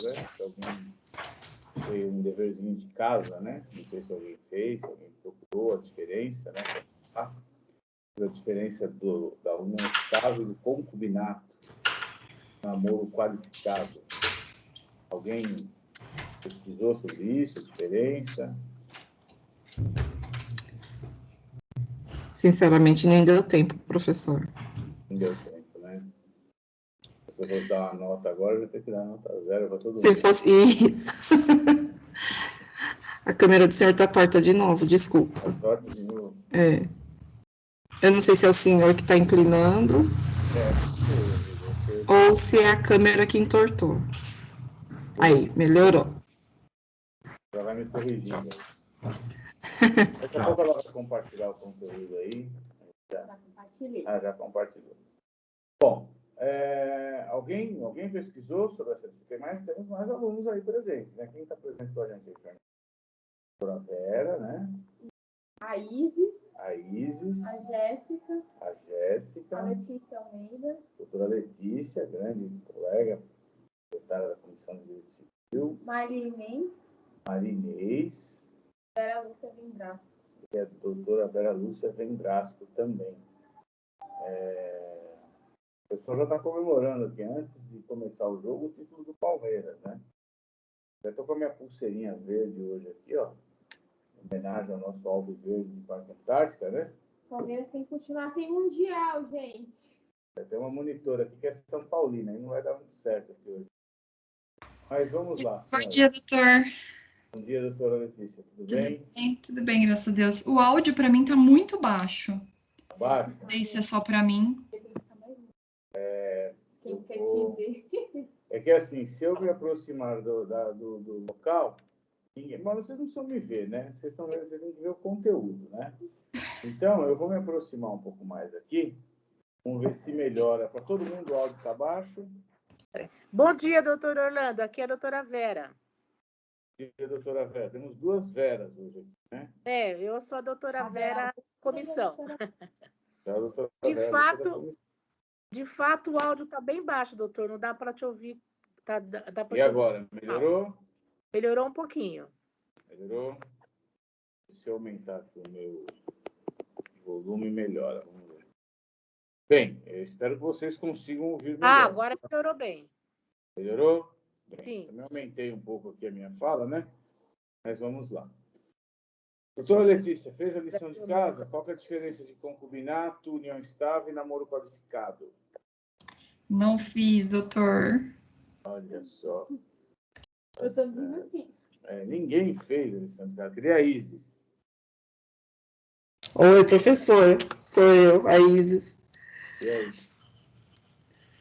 né? Se alguém foi um deverzinho de casa, né? Não sei se alguém fez, se alguém procurou a diferença, né? A diferença da união estável e do concubinato, namoro qualificado. Alguém pesquisou sobre isso, a diferença? Sinceramente, nem deu tempo, professor. Não deu tempo, né? Se eu fosse dar uma nota agora, eu já tenho que dar nota 0 para todo mundo. Se fosse isso. A câmera do senhor está torta de novo, desculpa. Tá torta de novo? É. Eu não sei se é o senhor que está inclinando. Ou se é a câmera que entortou. Aí, melhorou. Ela vai me corrigindo. Daqui a pouco ela vai compartilhar o conteúdo aí. Já compartilhei. Já compartilhou. Bom, alguém pesquisou sobre essa? Temos mais alunos aí presentes, né? Quem está presente com a gente aí, Fernanda? A doutora Vera, né? A Isis. A Isis. A Jéssica. A Jéssica. A Letícia Almeida. Doutora Letícia, grande colega, secretária da Comissão de Direito Civil. Marinês. Marinês. Vera Lúcia Vendrasco. E a doutora Vera Lúcia Vendrasco também. O pessoal já está comemorando aqui, antes de começar o jogo, o título do Palmeiras, né? Eu estou com a minha pulseirinha verde hoje aqui, ó. Em homenagem ao nosso Alves Verde de Parque Antártica, né? O Palmeiras tem que continuar sem Mundial, gente. Tem uma monitora aqui que é São Paulina, aí não vai dar muito certo aqui hoje. Mas vamos lá. Bom dia, doutor. Bom dia, doutora Letícia. Tudo bem? Tudo bem, graças a Deus. O áudio para mim está muito baixo. Baixo? Não sei se é só para mim. É que assim, se eu me aproximar do local, mas vocês não precisam me ver, né? Vocês têm que ver o conteúdo, né? Então, eu vou me aproximar um pouco mais aqui. Vamos ver se melhora. Para todo mundo, o áudio está baixo. Bom dia, doutor Orlando. Aqui é a doutora Vera. Bom dia, doutora Vera. Temos duas Veras hoje aqui, né? Eu sou a doutora Vera Comissão. De fato, o áudio está bem baixo, doutor. Não dá para te ouvir. Dá para e agora? Melhorou? Melhorou um pouquinho. Melhorou? Se eu aumentar aqui o meu volume, melhora. Vamos ver. Bem, eu espero que vocês consigam ouvir melhor. Agora melhorou bem. Melhorou? Bem, sim. Também aumentei um pouco aqui a minha fala, né? Mas vamos lá. Doutora Letícia, fez a lição de casa? Qual que é a diferença de concubinato, união estável e namoro qualificado? Não fiz, doutor. Olha só. Eu também não fiz. Ninguém fez a lição de casa. Queria a Isis. Oi, professor. Sou eu, a Isis. E aí?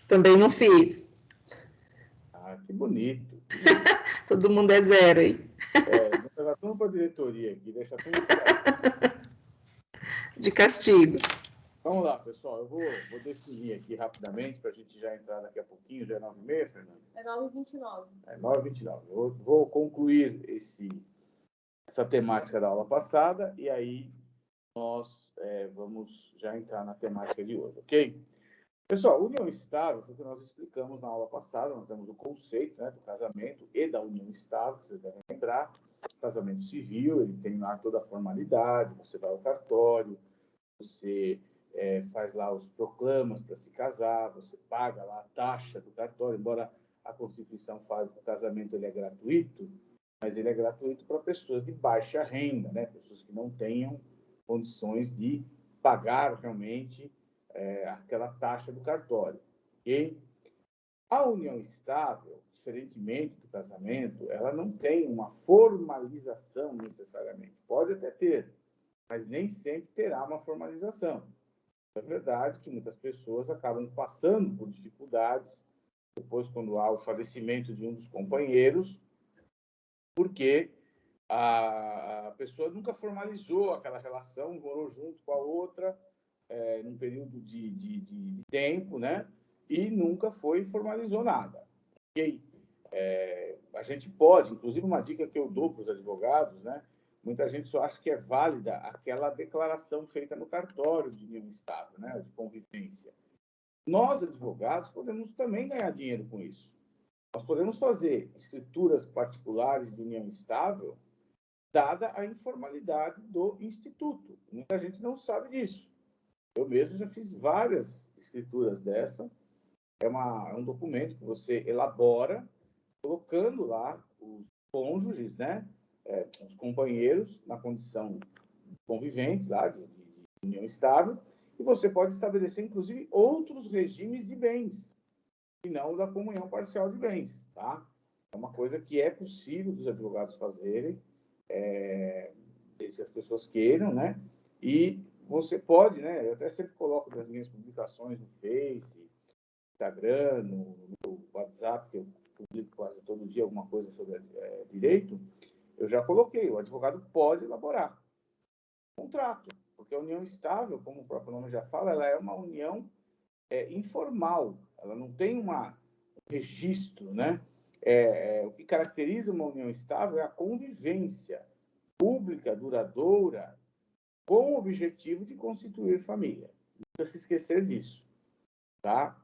Também não fiz. Que bonito. Todo mundo é 0 aí. Vou pegar tudo para a diretoria aqui, deixar tudo de castigo. Vamos lá, pessoal. Eu vou definir aqui rapidamente para a gente já entrar daqui a pouquinho. Já é 9h30, Fernanda? É 9h29. É 9h29. Eu vou concluir essa temática da aula passada e aí nós vamos já entrar na temática de hoje, ok? Pessoal, união estável foi o que nós explicamos na aula passada. Nós temos o conceito, né, do casamento e da união estável, vocês devem lembrar. Casamento civil, ele tem lá toda a formalidade, você vai ao cartório, você faz lá os proclamas para se casar, você paga lá a taxa do cartório, embora a Constituição fale que o casamento ele é gratuito, mas ele é gratuito para pessoas de baixa renda, né, pessoas que não tenham condições de pagar realmente aquela taxa do cartório, ok? A união estável, diferentemente do casamento, ela não tem uma formalização necessariamente. Pode até ter, mas nem sempre terá uma formalização. É verdade que muitas pessoas acabam passando por dificuldades depois quando há o falecimento de um dos companheiros, porque a pessoa nunca formalizou aquela relação, morou junto com a outra, num período de tempo, né? E nunca formalizou nada. Okay? A gente pode, inclusive uma dica que eu dou para os advogados, né? Muita gente só acha que é válida aquela declaração feita no cartório de união estável, né? De convivência. Nós, advogados, podemos também ganhar dinheiro com isso. Nós podemos fazer escrituras particulares de união estável, dada a informalidade do instituto. Muita gente não sabe disso. Eu mesmo já fiz várias escrituras dessa. É um documento que você elabora, colocando lá os cônjuges, né? Os companheiros na condição de conviventes lá, de união estável, e você pode estabelecer, inclusive, outros regimes de bens, e não da comunhão parcial de bens, tá? É uma coisa que é possível dos advogados fazerem, se as pessoas queiram, né? E você pode, né? Eu até sempre coloco nas minhas publicações no Face, Instagram, no WhatsApp, que eu publico quase todo dia alguma coisa sobre direito, eu já coloquei, o advogado pode elaborar contrato, porque a união estável, como o próprio nome já fala, ela é uma união informal, ela não tem um registro, né? O que caracteriza uma união estável é a convivência pública, duradoura, com o objetivo de constituir família. Não precisa se esquecer disso, tá?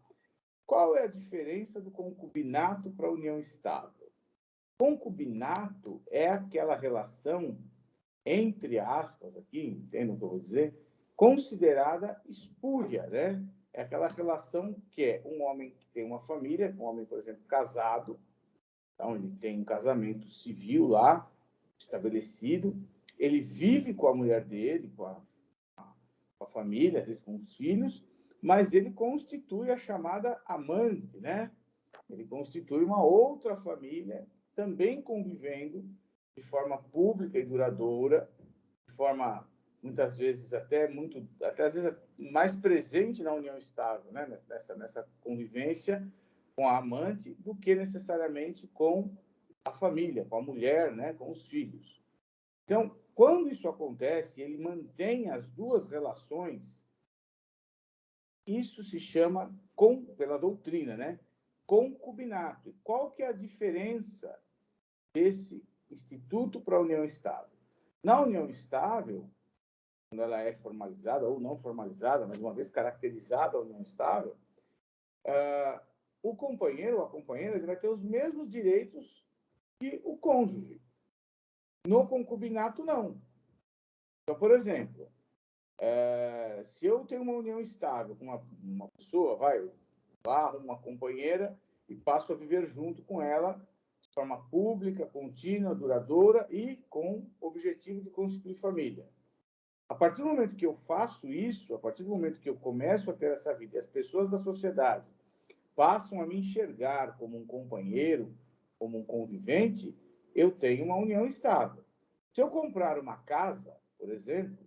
Qual é a diferença do concubinato para a união estável? Concubinato é aquela relação, entre aspas, aqui, entendam o que eu vou dizer, considerada espúria, né? É aquela relação que é um homem que tem uma família, um homem, por exemplo, casado, então ele tem um casamento civil lá, estabelecido, ele vive com a mulher dele, com a família, às vezes com os filhos, mas ele constitui a chamada amante, né? Ele constitui uma outra família, também convivendo de forma pública e duradoura, de forma muitas vezes até às vezes mais presente na união estável, né? Nessa convivência com a amante, do que necessariamente com a família, com a mulher, né? Com os filhos. Então, quando isso acontece, ele mantém as duas relações. Isso se chama, pela doutrina, né? Concubinato. Qual que é a diferença desse instituto para a união estável? Na união estável, quando ela é formalizada ou não formalizada, mas uma vez caracterizada a união estável, o companheiro ou a companheira ele vai ter os mesmos direitos que o cônjuge. No concubinato, não. Então, por exemplo, se eu tenho uma união estável com uma pessoa, arrumo uma companheira e passo a viver junto com ela de forma pública, contínua, duradoura e com o objetivo de constituir família. A partir do momento que eu faço isso, a partir do momento que eu começo a ter essa vida, e as pessoas da sociedade passam a me enxergar como um companheiro, como um convivente, eu tenho uma união estável. Se eu comprar uma casa, por exemplo,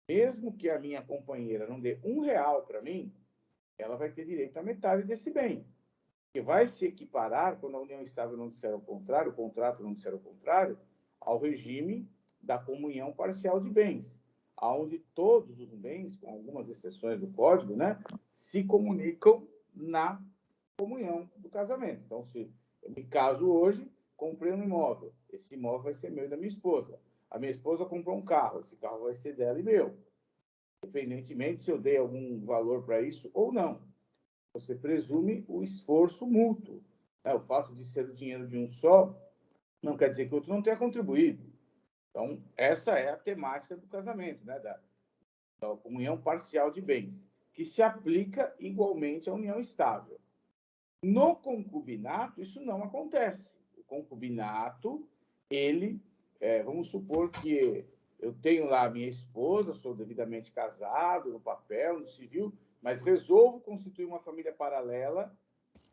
mesmo que a minha companheira não dê R$1 para mim, ela vai ter direito à metade desse bem. Que vai se equiparar, quando a união estável não disser o contrário, o contrato não disser o contrário, ao regime da comunhão parcial de bens, onde todos os bens, com algumas exceções do código, né, se comunicam na comunhão do casamento. Então, se eu me caso hoje, comprei um imóvel, esse imóvel vai ser meu e da minha esposa. A minha esposa comprou um carro, esse carro vai ser dela e meu. Independentemente se eu dei algum valor para isso ou não. Você presume o esforço mútuo. O fato de ser o dinheiro de um só não quer dizer que o outro não tenha contribuído. Então, essa é a temática do casamento, né? Da comunhão parcial de bens, que se aplica igualmente à união estável. No concubinato, isso não acontece. O concubinato, vamos supor que eu tenho lá a minha esposa, sou devidamente casado, no papel, no civil, mas resolvo constituir uma família paralela,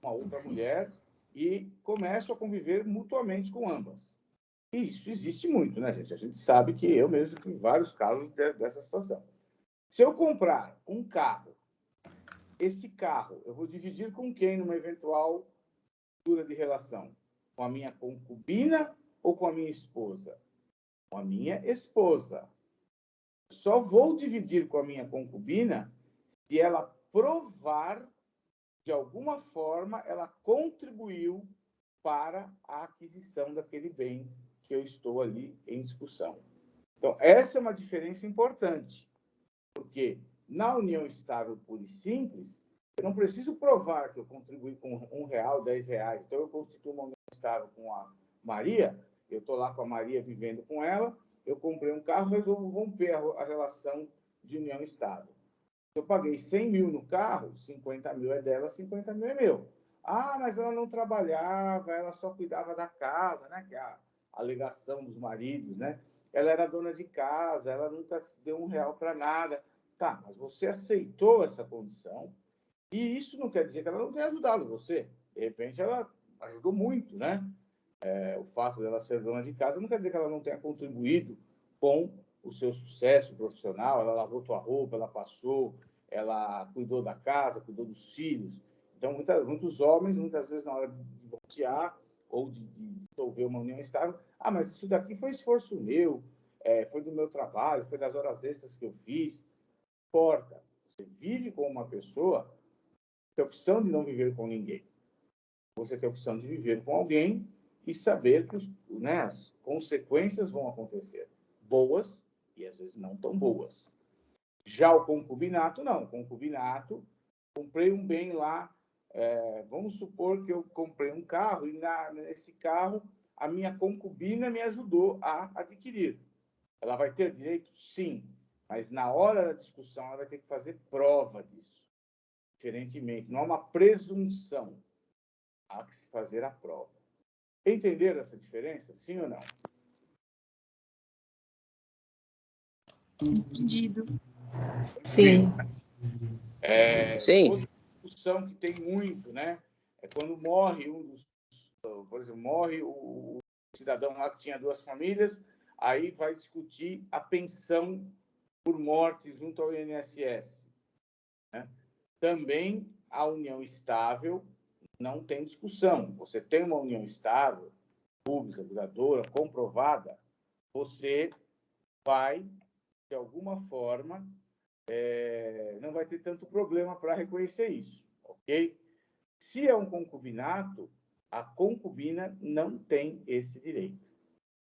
uma outra mulher, e começo a conviver mutuamente com ambas. E isso existe muito, né, gente? A gente sabe que eu mesmo tive vários casos dessa situação. Se eu comprar um carro, esse carro eu vou dividir com quem numa eventual ruptura de relação? Com a minha concubina ou com a minha esposa? Com a minha esposa. Só vou dividir com a minha concubina se ela provar, de alguma forma, ela contribuiu para a aquisição daquele bem que eu estou ali em discussão. Então, essa é uma diferença importante, porque na união estável pura e simples, Eu não preciso provar que eu contribuí com R$1, R$10. Então, eu constituo uma união estável com a Maria, eu estou lá com a Maria vivendo com ela, eu comprei um carro, resolvo romper a relação de união estável. Eu paguei 100 mil no carro, 50 mil é dela, 50 mil é meu. Ah, mas ela não trabalhava, ela só cuidava da casa, né? Que é a alegação dos maridos, né? Ela era dona de casa, ela nunca deu R$1 para nada. Tá, mas você aceitou essa condição e isso não quer dizer que ela não tenha ajudado você. De repente, ela ajudou muito, né? O fato dela ser dona de casa não quer dizer que ela não tenha contribuído com o seu sucesso profissional. Ela lavou tua roupa, ela passou, ela cuidou da casa, cuidou dos filhos. Então, muitos homens, muitas vezes, na hora de divorciar ou de dissolver uma união estável, mas isso daqui foi esforço meu, foi do meu trabalho, foi das horas extras que eu fiz. Não importa. Você vive com uma pessoa, tem a opção de não viver com ninguém. Você tem a opção de viver com alguém e saber que as consequências vão acontecer. Boas e, às vezes, não tão boas. Já o concubinato, não. O concubinato, comprei um bem lá, vamos supor que eu comprei um carro e nesse carro a minha concubina me ajudou a adquirir. Ela vai ter direito? Sim. Mas na hora da discussão ela vai ter que fazer prova disso. Diferentemente, não há uma presunção. Há que se fazer a prova. Entenderam essa diferença? Sim ou não? Entendido. Sim. Sim. Outra discussão que tem muito, né? É quando morre por exemplo, morre o cidadão lá que tinha 2 famílias, aí vai discutir a pensão por morte junto ao INSS. Né? Também a união estável não tem discussão. Você tem uma união estável, pública, duradoura, comprovada, você vai, de alguma forma, não vai ter tanto problema para reconhecer isso, ok? Se é um concubinato, a concubina não tem esse direito.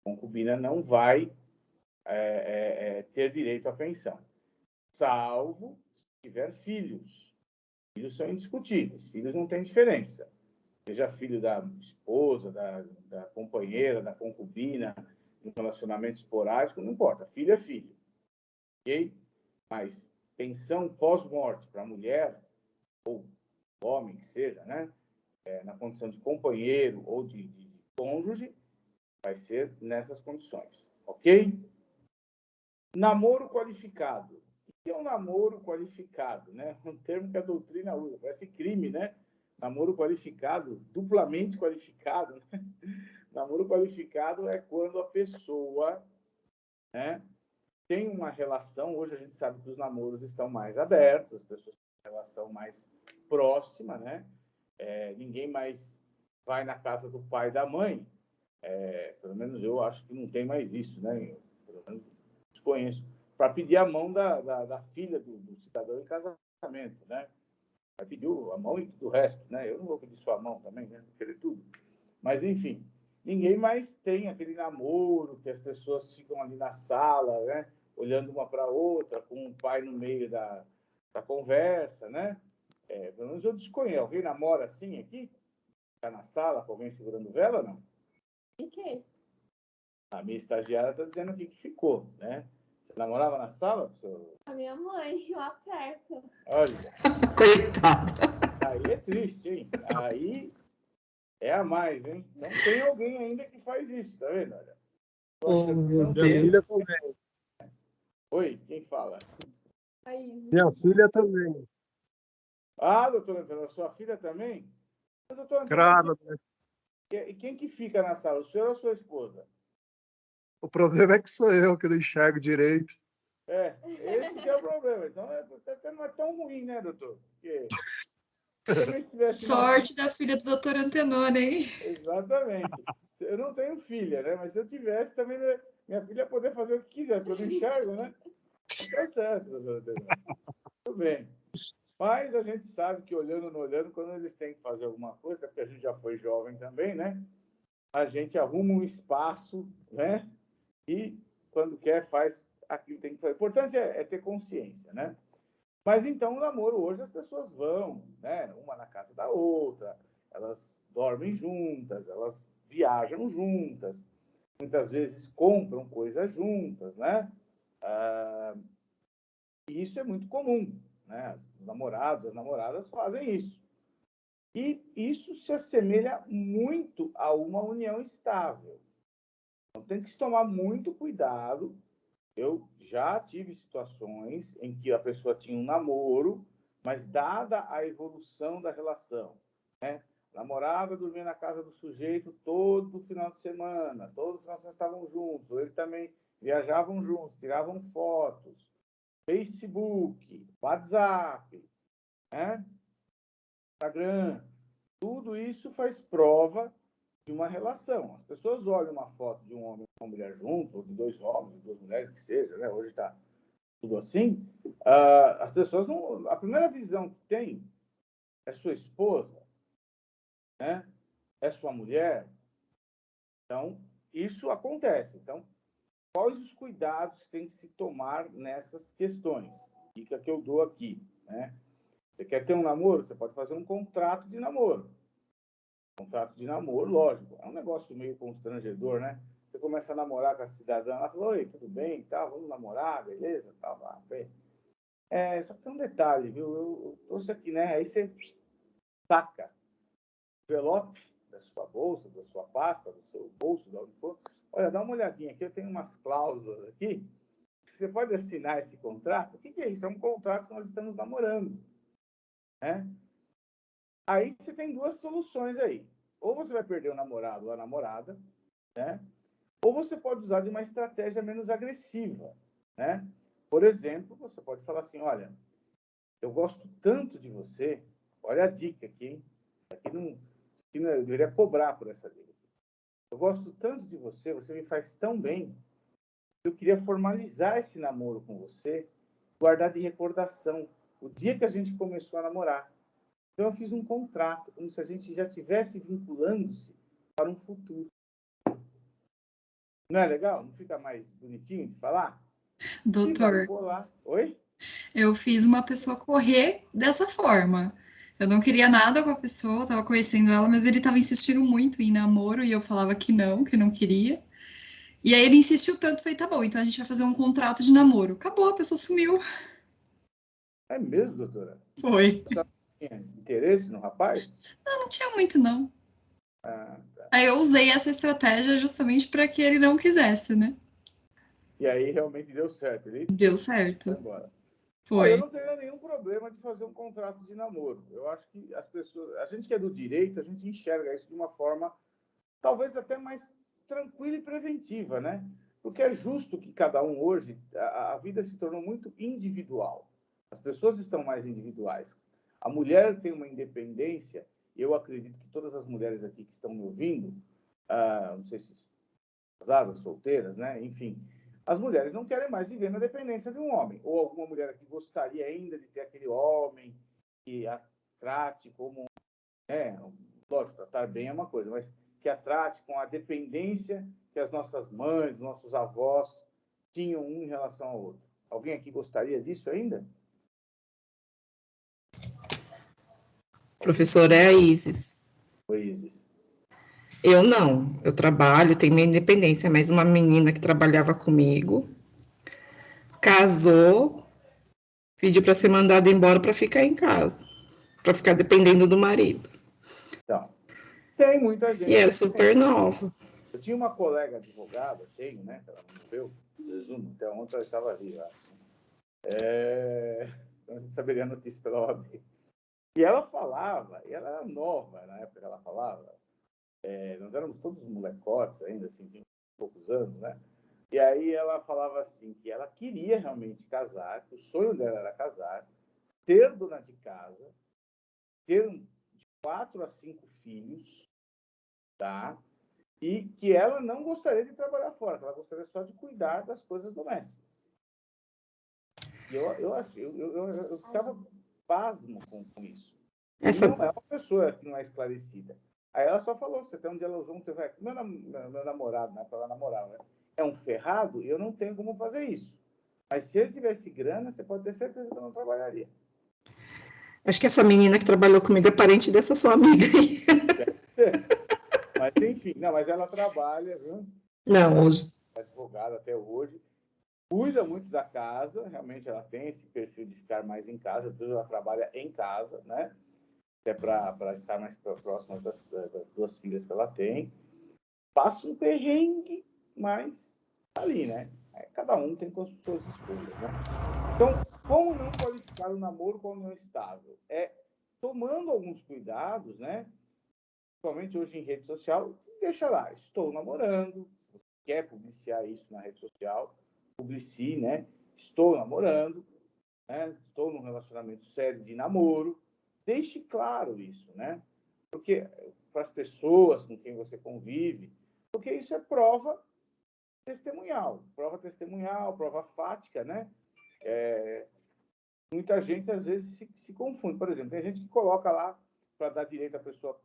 A concubina não vai ter direito à pensão, salvo se tiver filhos. Filhos são indiscutíveis, filhos não têm diferença. Seja filho da esposa, da companheira, da concubina, um relacionamento esporádico, não importa. Filho é filho. Ok? Mas pensão pós-morte para mulher, ou homem que seja, né? Na condição de companheiro ou de cônjuge, vai ser nessas condições. Ok? Namoro qualificado. O que é um namoro qualificado? Né? Um termo que a doutrina usa. Parece crime, né? Namoro qualificado, duplamente qualificado. Né? Namoro qualificado é quando a pessoa, né, tem uma relação. Hoje a gente sabe que os namoros estão mais abertos, as pessoas têm uma relação mais próxima, né? Ninguém mais vai na casa do pai e da mãe. Pelo menos eu acho que não tem mais isso, né? Eu, pelo menos, desconheço. Para pedir a mão da filha do cidadão em casamento, né? Vai pedir a mão e do resto, né? Eu não vou pedir sua mão também, né? Vou querer tudo. Mas, enfim, ninguém mais tem aquele namoro que as pessoas ficam ali na sala, né? Olhando uma para a outra, com o pai no meio da conversa, né? Pelo menos eu desconheço. Alguém namora assim aqui? Está na sala com alguém segurando vela ou não? E que? A minha estagiária está dizendo aqui que ficou, né? Você namorava na sala, professor? A minha mãe, lá perto. Olha, Coitado. aí é triste, hein? Aí é a mais, hein? Não tem alguém ainda que faz isso, tá vendo? Olha. Oh, meu Não Minha tem. filha também. Oi, quem fala? Aí, Minha filha também. Ah, doutora Antônio, sua filha também? Mas, doutora Antônio, Grávida. e quem que fica na sala, o senhor ou a sua esposa? O problema é que sou eu que não enxergo direito. Esse que é o problema. Então, até não é tão ruim, né, doutor? Porque se também tivesse uma Sorte da filha do doutor Antenor, hein? Exatamente. Eu não tenho filha, né? Mas se eu tivesse, também minha filha ia poder fazer o que quiser, porque eu não enxergo, né? Tá certo, doutora Antônio. Tudo bem. Mas a gente sabe que olhando ou não olhando, quando eles têm que fazer alguma coisa, porque a gente já foi jovem também, né? A gente arruma um espaço, né? E quando quer, faz aquilo que tem que fazer. O importante é ter consciência, né? Mas então, o namoro, hoje as pessoas vão, né? Uma na casa da outra, elas dormem juntas, elas viajam juntas, muitas vezes compram coisas juntas, né? E isso é muito comum, né? Os namorados, as namoradas fazem isso. E isso se assemelha muito a uma união estável. Então, tem que se tomar muito cuidado. Eu já tive situações em que a pessoa tinha um namoro, mas dada a evolução da relação, né? A namorada dormia na casa do sujeito todo final de semana, todos nós estavam juntos, ou ele também viajavam juntos, tiravam fotos, Facebook, WhatsApp, né? Instagram, tudo isso faz prova de uma relação. As pessoas olham uma foto de um homem e uma mulher juntos, ou de dois homens, de duas mulheres, que seja, né? Hoje está tudo assim. As pessoas não. A primeira visão que tem é sua esposa, né? É sua mulher. Então, isso acontece. Então, quais os cuidados que tem que se tomar nessas questões? Dica que eu dou aqui, né? Você quer ter um namoro? Você pode fazer um contrato de namoro. Contrato de namoro, lógico, é um negócio meio constrangedor, né? Você começa a namorar com a cidadã, ela fala, oi, tudo bem, tá, vamos namorar, beleza, tá, bem. Só que tem um detalhe, viu? Eu trouxe aqui, né? Aí você saca o envelope da sua bolsa, da sua pasta, do seu bolso, da onde for. Olha, dá uma olhadinha aqui, eu tenho umas cláusulas aqui. Você pode assinar esse contrato? O que é isso? É um contrato que nós estamos namorando, né? Aí você tem duas soluções aí. Ou você vai perder o namorado ou a namorada, né? Ou você pode usar de uma estratégia menos agressiva, né? Por exemplo, você pode falar assim, olha, eu gosto tanto de você, olha a dica aqui, hein? Aqui não, eu deveria cobrar por essa dica. Eu gosto tanto de você, você me faz tão bem, eu queria formalizar esse namoro com você, guardar de recordação, o dia que a gente começou a namorar. Então, eu fiz um contrato, como se a gente já estivesse vinculando-se para um futuro. Não é legal? Não fica mais bonitinho de falar? E vai Doutor, colar. Oi? eu fiz uma pessoa correr dessa forma. Eu não queria nada com a pessoa, tava conhecendo ela, mas ele tava insistindo muito em namoro e eu falava que não queria. E aí ele insistiu tanto, falei, tá bom, então a gente vai fazer um contrato de namoro. Acabou, a pessoa sumiu. É mesmo, doutora? Foi. Você tinha interesse no rapaz? Não tinha muito, não. Ah, Aí eu usei essa estratégia justamente para que ele não quisesse, né? e aí realmente deu certo. Ele Deu foi certo. embora. Olha, eu Foi. não teria nenhum problema de fazer um contrato de namoro. Eu acho que as pessoas, a gente que é do direito, a gente enxerga isso de uma forma talvez até mais tranquila e preventiva, né? Porque é justo que cada um hoje, a vida se tornou muito individual. As pessoas estão mais individuais. A mulher tem uma independência, e eu acredito que todas as mulheres aqui que estão me ouvindo, não sei se casadas, solteiras, né? Enfim, as mulheres não querem mais viver na dependência de um homem. Ou alguma mulher aqui gostaria ainda de ter aquele homem que a trate como... lógico, tratar bem é uma coisa, mas que a trate com a dependência que as nossas mães, nossos avós tinham um em relação ao outro. Alguém aqui gostaria disso ainda? Professora é a Isis. Oi, Isis. Eu não, eu trabalho, tenho minha independência, mas uma menina que trabalhava comigo casou, pediu para ser mandada embora para ficar em casa, para ficar dependendo do marido. Então, tem muita E gente era assim. super nova. Eu tinha uma colega advogada, tenho, né? Ela não morreu, resumo, até ontem ela estava viva. Então a gente saberia a notícia pela OAB. E ela falava, e ela era nova na época que ela falava, nós éramos todos molecotes ainda, assim, de poucos anos, né? E aí ela falava assim, que ela queria realmente casar, que o sonho dela era casar, ser dona de casa, ter de 4 a 5 filhos, tá? E que ela não gostaria de trabalhar fora, que ela gostaria só de cuidar das coisas domésticas. E eu ficava pasmo com isso. E Essa, não é uma pessoa que não é esclarecida. Aí ela só falou, você tem um dia ela usou um teu meu namorado, né? Para ela namorar, né? É um ferrado e eu não tenho como fazer isso. Mas se ele tivesse grana, você pode ter certeza que eu não trabalharia. Acho que essa menina que trabalhou comigo é parente dessa sua amiga aí. Mas, enfim, não, mas ela trabalha, viu? Não, hoje. Advogada até hoje. Cuida muito da casa, realmente ela tem esse perfil de ficar mais em casa, ela trabalha em casa, né? Até para estar mais próxima das duas filhas que ela tem. Passa um perrengue, mas tá ali, né? Cada um tem com as suas escolhas, né? Então, como não qualificar o namoro com a união estável? Tomando alguns cuidados, né? Principalmente hoje em rede social, deixa lá, estou namorando, se você quer publiciar isso na rede social, publicie, né? Estou namorando, né? Estou num relacionamento sério de namoro. Deixe claro isso, né? Porque para as pessoas com quem você convive, porque isso é prova testemunhal, prova fática, né? Muita gente às vezes se confunde. Por exemplo, tem gente que coloca lá para dar direito à pessoa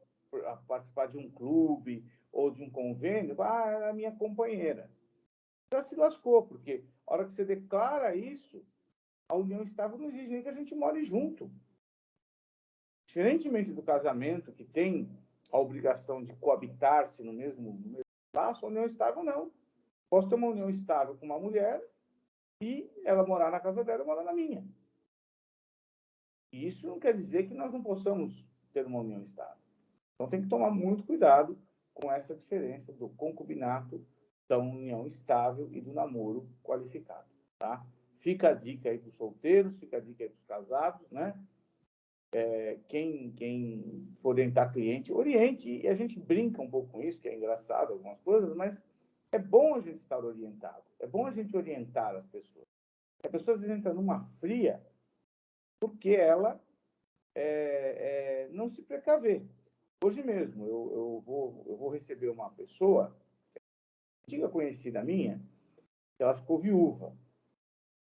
a participar de um clube ou de um convênio, é a minha companheira. Já se lascou, porque a hora que você declara isso, a união estável não exige nem que a gente more junto. Diferentemente do casamento, que tem a obrigação de coabitar-se no mesmo espaço, a união estável não. Posso ter uma união estável com uma mulher e ela morar na casa dela e morar na minha. E isso não quer dizer que nós não possamos ter uma união estável. Então tem que tomar muito cuidado com essa diferença do concubinato, da união estável e do namoro qualificado, tá? Fica a dica aí para os solteiros, fica a dica aí para os casados, né? Quem for orientar cliente, oriente. E a gente brinca um pouco com isso, que é engraçado algumas coisas, mas é bom a gente estar orientado. É bom a gente orientar as pessoas. A pessoa às vezes entra numa fria porque ela não se precaver. Hoje mesmo, eu vou receber uma pessoa, antiga conhecida minha, que ela ficou viúva.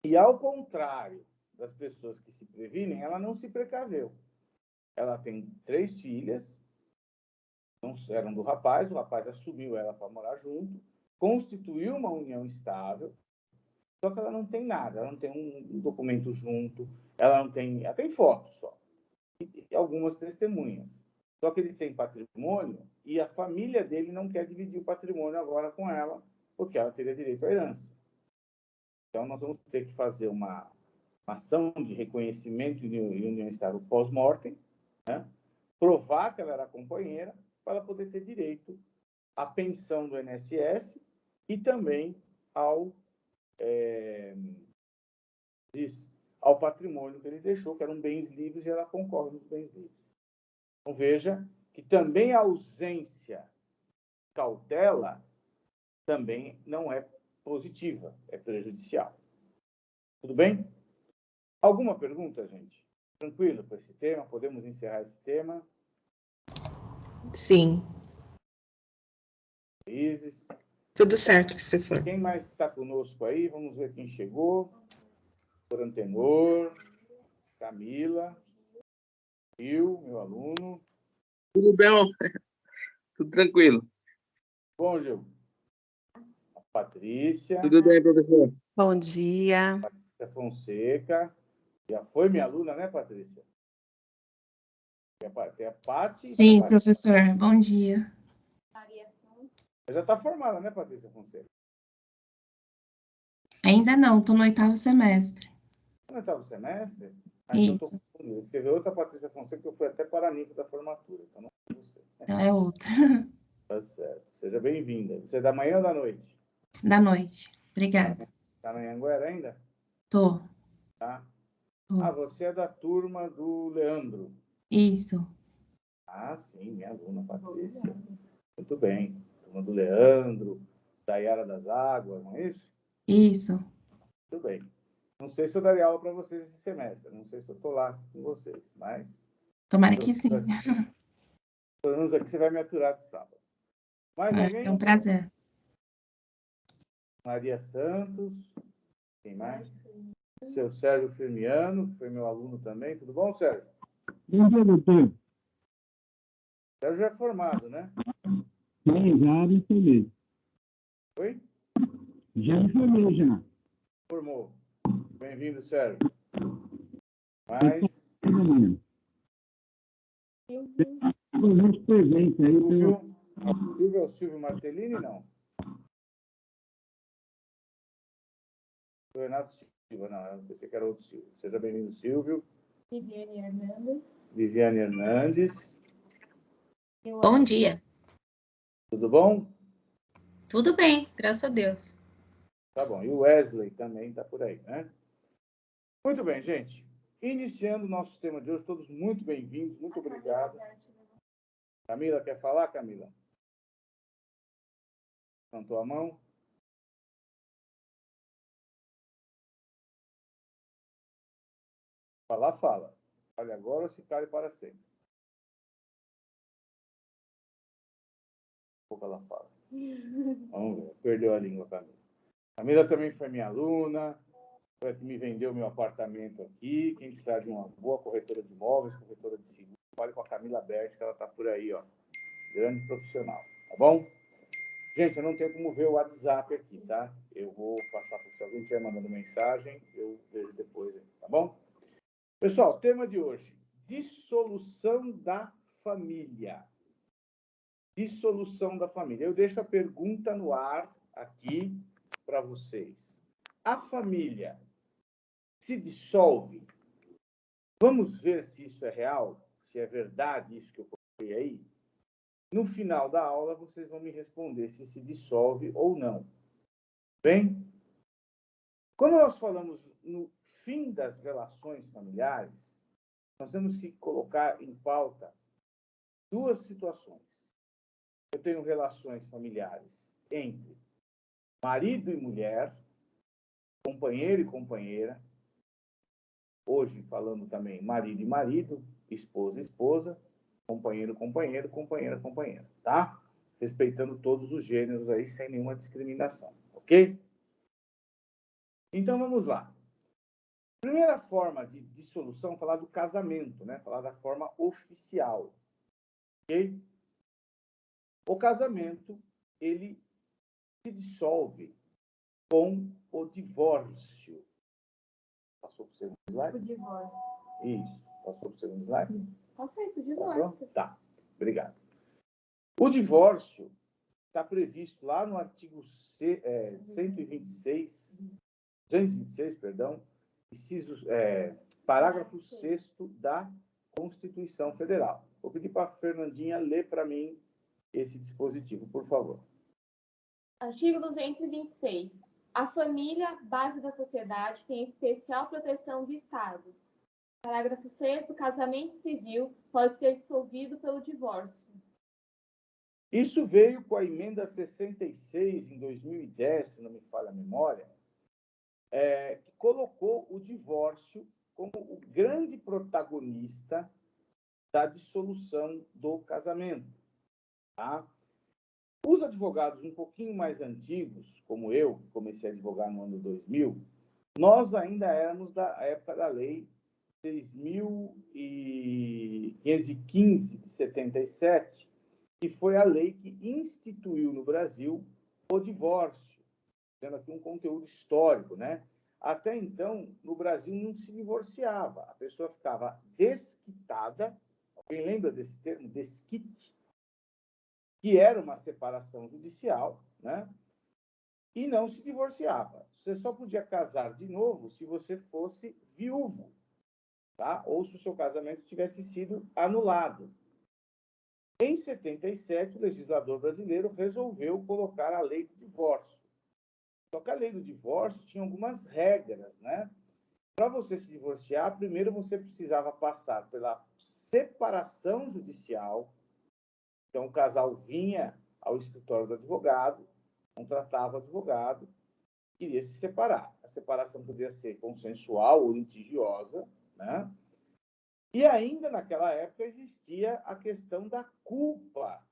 E, ao contrário das pessoas que se previnem, ela não se precaveu. Ela tem 3 filhas, eram do rapaz, o rapaz assumiu ela para morar junto, constituiu uma união estável, só que ela não tem nada, ela não tem um documento junto, ela tem foto só, e algumas testemunhas. Só que ele tem patrimônio e a família dele não quer dividir o patrimônio agora com ela, porque ela teria direito à herança. Então, nós vamos ter que fazer uma ação de reconhecimento de união estável pós-mortem, né? Provar que ela era companheira, para ela poder ter direito à pensão do INSS e também ao patrimônio que ele deixou, que eram bens livres, e ela concorre nos bens livres. Então, veja que também a ausência de cautela também não é positiva, é prejudicial. Tudo bem? Alguma pergunta, gente? Tranquilo para esse tema? Podemos encerrar esse tema? Sim. Felizes? Tudo certo, professor. Quem mais está conosco aí? Vamos ver quem chegou. Doutor Antenor, Camila, Gil, meu aluno. Tudo bem, tudo tranquilo. Bom, Gil. A Patrícia. Tudo bem, professor? Bom dia. Patrícia Fonseca. Já foi minha aluna, né, Patrícia? Tem a Pati. Sim, professor. Bom dia. Já está formada, né, Patrícia Fonseca? Ainda não, estou no 8º semestre. No 8º semestre? Isso. Então, teve outra Patrícia Fonseca que eu fui até Paranico da formatura. Então, não é você. Então é outra. Tá certo. Seja bem-vinda. Você é da manhã ou da noite? Da noite. Obrigada. Está na Anhanguera ainda? Tô. Tá. Tô. Ah, você é da turma do Leandro. Isso. Ah, sim, minha aluna Patrícia. Muito bem. Turma do Leandro, da Yara das Águas, não é isso? Isso. Muito bem. Não sei se eu daria aula para vocês esse semestre. Não sei se eu estou lá com vocês, mas... Tomara que sim. Pelo menos aqui você vai me aturar de sábado. Mais alguém? É um prazer. Maria Santos. Quem mais? Seu Sérgio Firmiano, que foi meu aluno também. Tudo bom, Sérgio? Bom dia, doutor. Sérgio é formado, né? Sim, já me formei. Oi? Já me formei, já. Formou. Bem-vindo, Sérgio. Mais? Presente, presente aí. Silvio? Silvio é o Silvio Martellini, não? O Renato Silva, não. Eu pensei que era outro Silvio. Seja bem-vindo, Silvio. Viviane Hernandes. Viviane Hernandes. Bom dia. Tudo bom? Tudo bem, graças a Deus. Tá bom. E o Wesley também está por aí, né? Muito bem, gente. Iniciando o nosso tema de hoje, todos muito bem-vindos, muito obrigado. Camila, quer falar, Camila? Levantou a mão? Falar, fala. Fale agora ou se cale para sempre. Pouco ela fala. Vamos ver. Perdeu a língua, Camila. Camila também foi minha aluna. Foi a que me vendeu meu apartamento aqui. Quem precisar de uma boa corretora de imóveis, corretora de seguro, fale com a Camila Berti, que ela está por aí, ó. Grande profissional, tá bom? Gente, eu não tenho como ver o WhatsApp aqui, tá? Eu vou passar por se alguém estiver mandando mensagem, eu vejo depois, tá bom? Pessoal, tema de hoje: dissolução da família. Dissolução da família. Eu deixo a pergunta no ar aqui para vocês. A família se dissolve? Vamos ver se isso é real, se é verdade isso que eu coloquei aí. No final da aula, vocês vão me responder se dissolve ou não. Bem? Quando nós falamos no fim das relações familiares, nós temos que colocar em pauta duas situações. Eu tenho relações familiares entre marido e mulher, companheiro e companheira, hoje falando também marido e marido, esposa e esposa, companheiro, companheiro, companheira, companheira, tá? Respeitando todos os gêneros aí, sem nenhuma discriminação, ok? Então, vamos lá. Primeira forma de dissolução, falar do casamento, né? Falar da forma oficial, ok? O casamento, ele se dissolve com o divórcio. Passou para o segundo slide? O divórcio. Isso. Passou para o segundo slide? Passei pro divórcio. Passou? Tá. Obrigado. O divórcio está previsto lá no artigo 226, perdão, parágrafo 6º da Constituição Federal. Vou pedir para a Fernandinha ler para mim esse dispositivo, por favor. Artigo 226. A família, base da sociedade, tem especial proteção do Estado. Parágrafo 6º. O casamento civil pode ser dissolvido pelo divórcio. Isso veio com a emenda 66, em 2010, se não me falha a memória, que colocou o divórcio como o grande protagonista da dissolução do casamento. Tá? Os advogados um pouquinho mais antigos, como eu, que comecei a advogar no ano 2000, nós ainda éramos da época da lei 6.515 de 77, que foi a lei que instituiu no Brasil o divórcio, tendo aqui um conteúdo histórico, né? Até então, no Brasil não se divorciava, a pessoa ficava desquitada. Alguém lembra desse termo, desquite? Que era uma separação judicial, né? E não se divorciava. Você só podia casar de novo se você fosse viúvo, tá? Ou se o seu casamento tivesse sido anulado. Em 77, o legislador brasileiro resolveu colocar a lei do divórcio. Só que a lei do divórcio tinha algumas regras, né? Para você se divorciar, primeiro você precisava passar pela separação judicial. Então, o casal vinha ao escritório do advogado, contratava o advogado, queria se separar. A separação podia ser consensual ou litigiosa, né? E ainda naquela época existia a questão da culpa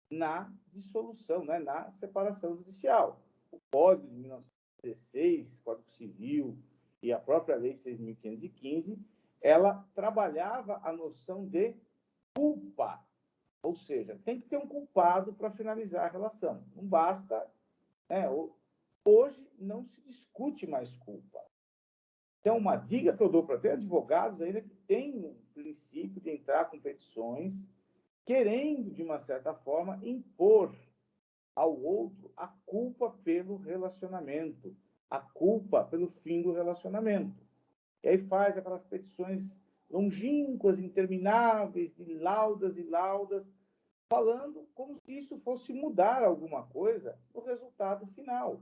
na dissolução, né? Na separação judicial. O Código de 1916, Código Civil e a própria Lei 6.515, ela trabalhava a noção de culpa. Ou seja, tem que ter um culpado para finalizar a relação. Não basta, né? Hoje não se discute mais culpa. Então, uma dica que eu dou para ter advogados ainda que tem o princípio de entrar com petições, querendo, de uma certa forma, impor ao outro a culpa pelo relacionamento, a culpa pelo fim do relacionamento. E aí faz aquelas petições longínquas, intermináveis, de laudas e laudas, falando como se isso fosse mudar alguma coisa no resultado final.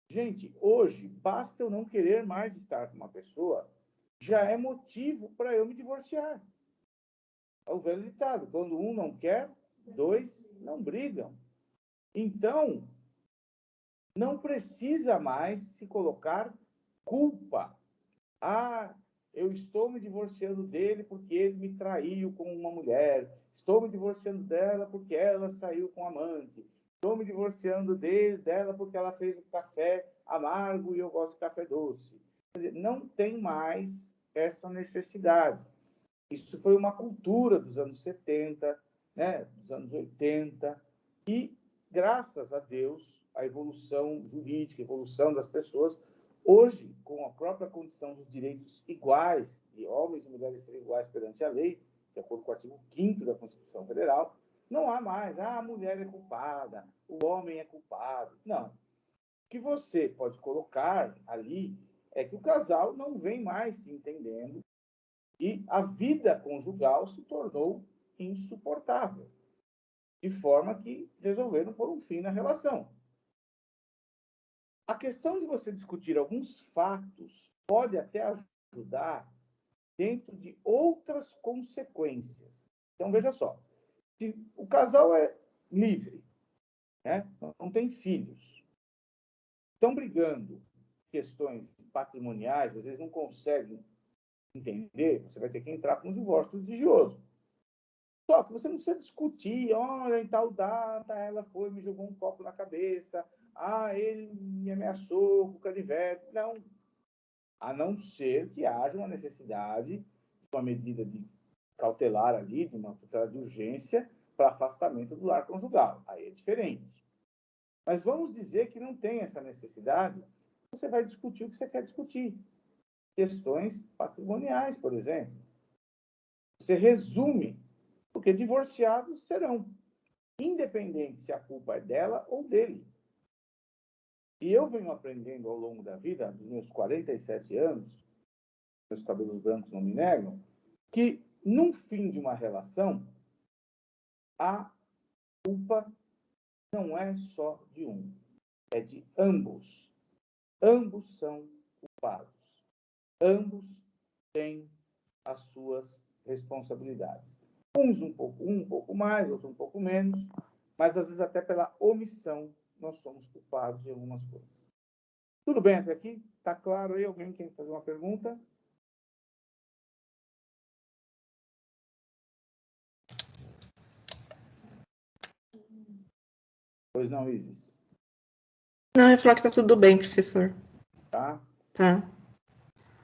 Gente, hoje, basta eu não querer mais estar com uma pessoa, já é motivo para eu me divorciar. É o velho ditado, quando um não quer, dois não brigam. Então, não precisa mais se colocar culpa. Ah, eu estou me divorciando dele porque ele me traiu com uma mulher. Estou me divorciando dela porque ela saiu com um amante. Estou me divorciando dela porque ela fez um café amargo e eu gosto de café doce. Quer dizer, não tem mais essa necessidade. Isso foi uma cultura dos anos 70, né, dos anos 80, e, graças a Deus, a evolução jurídica, a evolução das pessoas, hoje, com a própria condição dos direitos iguais, de homens e mulheres serem iguais perante a lei, de acordo com o artigo 5º da Constituição Federal, não há mais, a mulher é culpada, o homem é culpado. Não. O que você pode colocar ali é que o casal não vem mais se entendendo e a vida conjugal se tornou insuportável, de forma que resolveram pôr um fim na relação. A questão de você discutir alguns fatos pode até ajudar dentro de outras consequências. Então, veja só, se o casal é livre, né, não tem filhos, estão brigando questões patrimoniais, às vezes não conseguem entender, você vai ter que entrar com um divórcio litigioso. Só que você não precisa discutir, olha, em tal data ela foi, me jogou um copo na cabeça, ele me ameaçou com canivete. Não. A não ser que haja uma necessidade de uma medida de cautelar ali, de uma tutela de urgência para afastamento do lar conjugal. Aí é diferente. Mas vamos dizer que não tem essa necessidade, você vai discutir o que você quer discutir. Questões patrimoniais, por exemplo. Você resume, porque divorciados serão, independente se a culpa é dela ou dele. E eu venho aprendendo ao longo da vida, dos meus 47 anos, meus cabelos brancos não me negam, que no fim de uma relação, a culpa não é só de um, é de ambos. Ambos são culpados. Ambos têm as suas responsabilidades. Uns um pouco mais, outros um pouco menos, mas às vezes até pela omissão nós somos culpados de algumas coisas. Tudo bem até aqui? Está claro aí? Alguém quer fazer uma pergunta? Pois não, Isis? Não, eu ia falar que tá tudo bem, professor. Tá? Tá.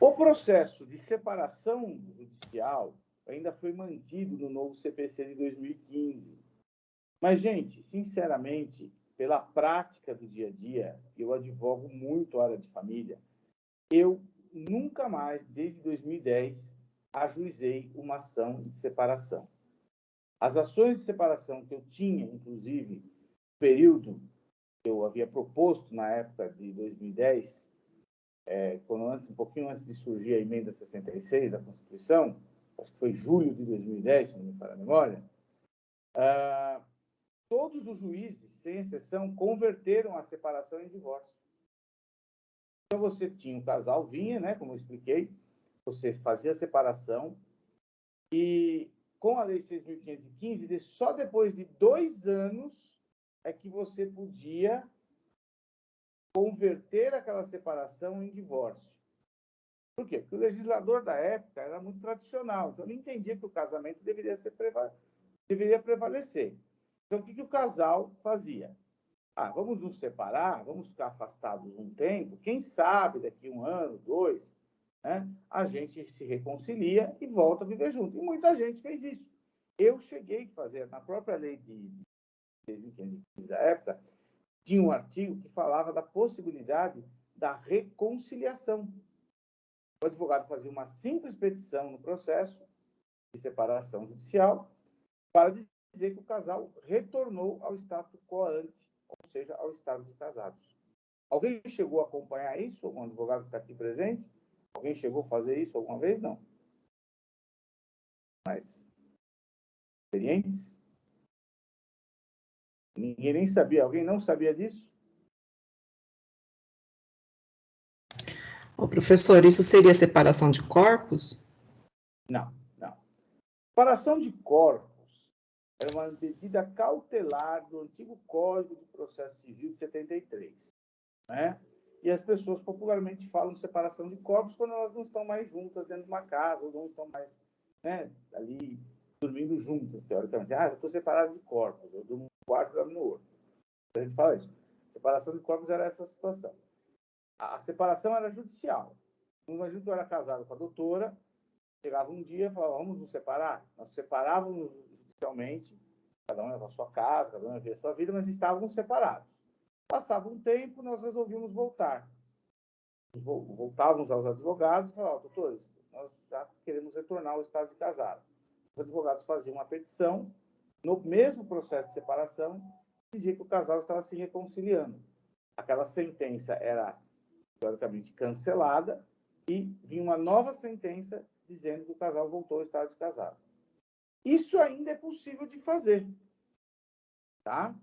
O processo de separação judicial ainda foi mantido no novo CPC de 2015. Mas, gente, sinceramente, pela prática do dia a dia, eu advogo muito a área de família, eu nunca mais, desde 2010, ajuizei uma ação de separação. As ações de separação que eu tinha, inclusive, no período que eu havia proposto na época de 2010, um pouquinho antes de surgir a emenda 66 da Constituição, acho que foi julho de 2010, se não me falha a memória, todos os juízes, sem exceção, converteram a separação em divórcio. Então, você tinha um casal, vinha, né, como eu expliquei, você fazia a separação e, com a Lei 6.515, só depois de 2 anos é que você podia converter aquela separação em divórcio. Por quê? Porque o legislador da época era muito tradicional, então ele entendia que o casamento deveria prevalecer. Então, o que o casal fazia? Vamos nos separar, vamos ficar afastados um tempo, quem sabe daqui 1 ano, 2, né, a gente se reconcilia e volta a viver junto. E muita gente fez isso. Eu cheguei a fazer, na própria lei de 2015 da época, tinha um artigo que falava da possibilidade da reconciliação. O advogado fazia uma simples petição no processo de separação judicial para dizer que o casal retornou ao status quo ante, ou seja, ao estado de casados. Alguém chegou a acompanhar isso? Algum advogado que está aqui presente? Alguém chegou a fazer isso alguma vez? Não. Mas experientes? Ninguém nem sabia. Alguém não sabia disso? Ô, professor, isso seria separação de corpos? Não, não. Separação de corpos era uma medida cautelar do antigo Código de Processo Civil de 73. Né? E as pessoas popularmente falam de separação de corpos quando elas não estão mais juntas dentro de uma casa, ou não estão mais, né, ali dormindo juntas, teoricamente. Ah, eu estou separado de corpos, eu durmo num quarto e dormo no outro. A gente fala isso. Separação de corpos era essa situação. A separação era judicial. Imagina que eu era casado com a doutora, chegava um dia e falava, vamos nos separar? Nós separávamos judicialmente, cada um ia para a sua casa, cada um ia ver a sua vida, mas estávamos separados. Passava um tempo, nós resolvimos voltar. Voltávamos aos advogados e falávamos, doutores, nós já queremos retornar ao estado de casado. Os advogados faziam uma petição, no mesmo processo de separação, dizia que o casal estava se reconciliando. Aquela sentença era, teoricamente, cancelada e vinha uma nova sentença dizendo que o casal voltou ao estado de casado. Isso ainda é possível de fazer. Tá?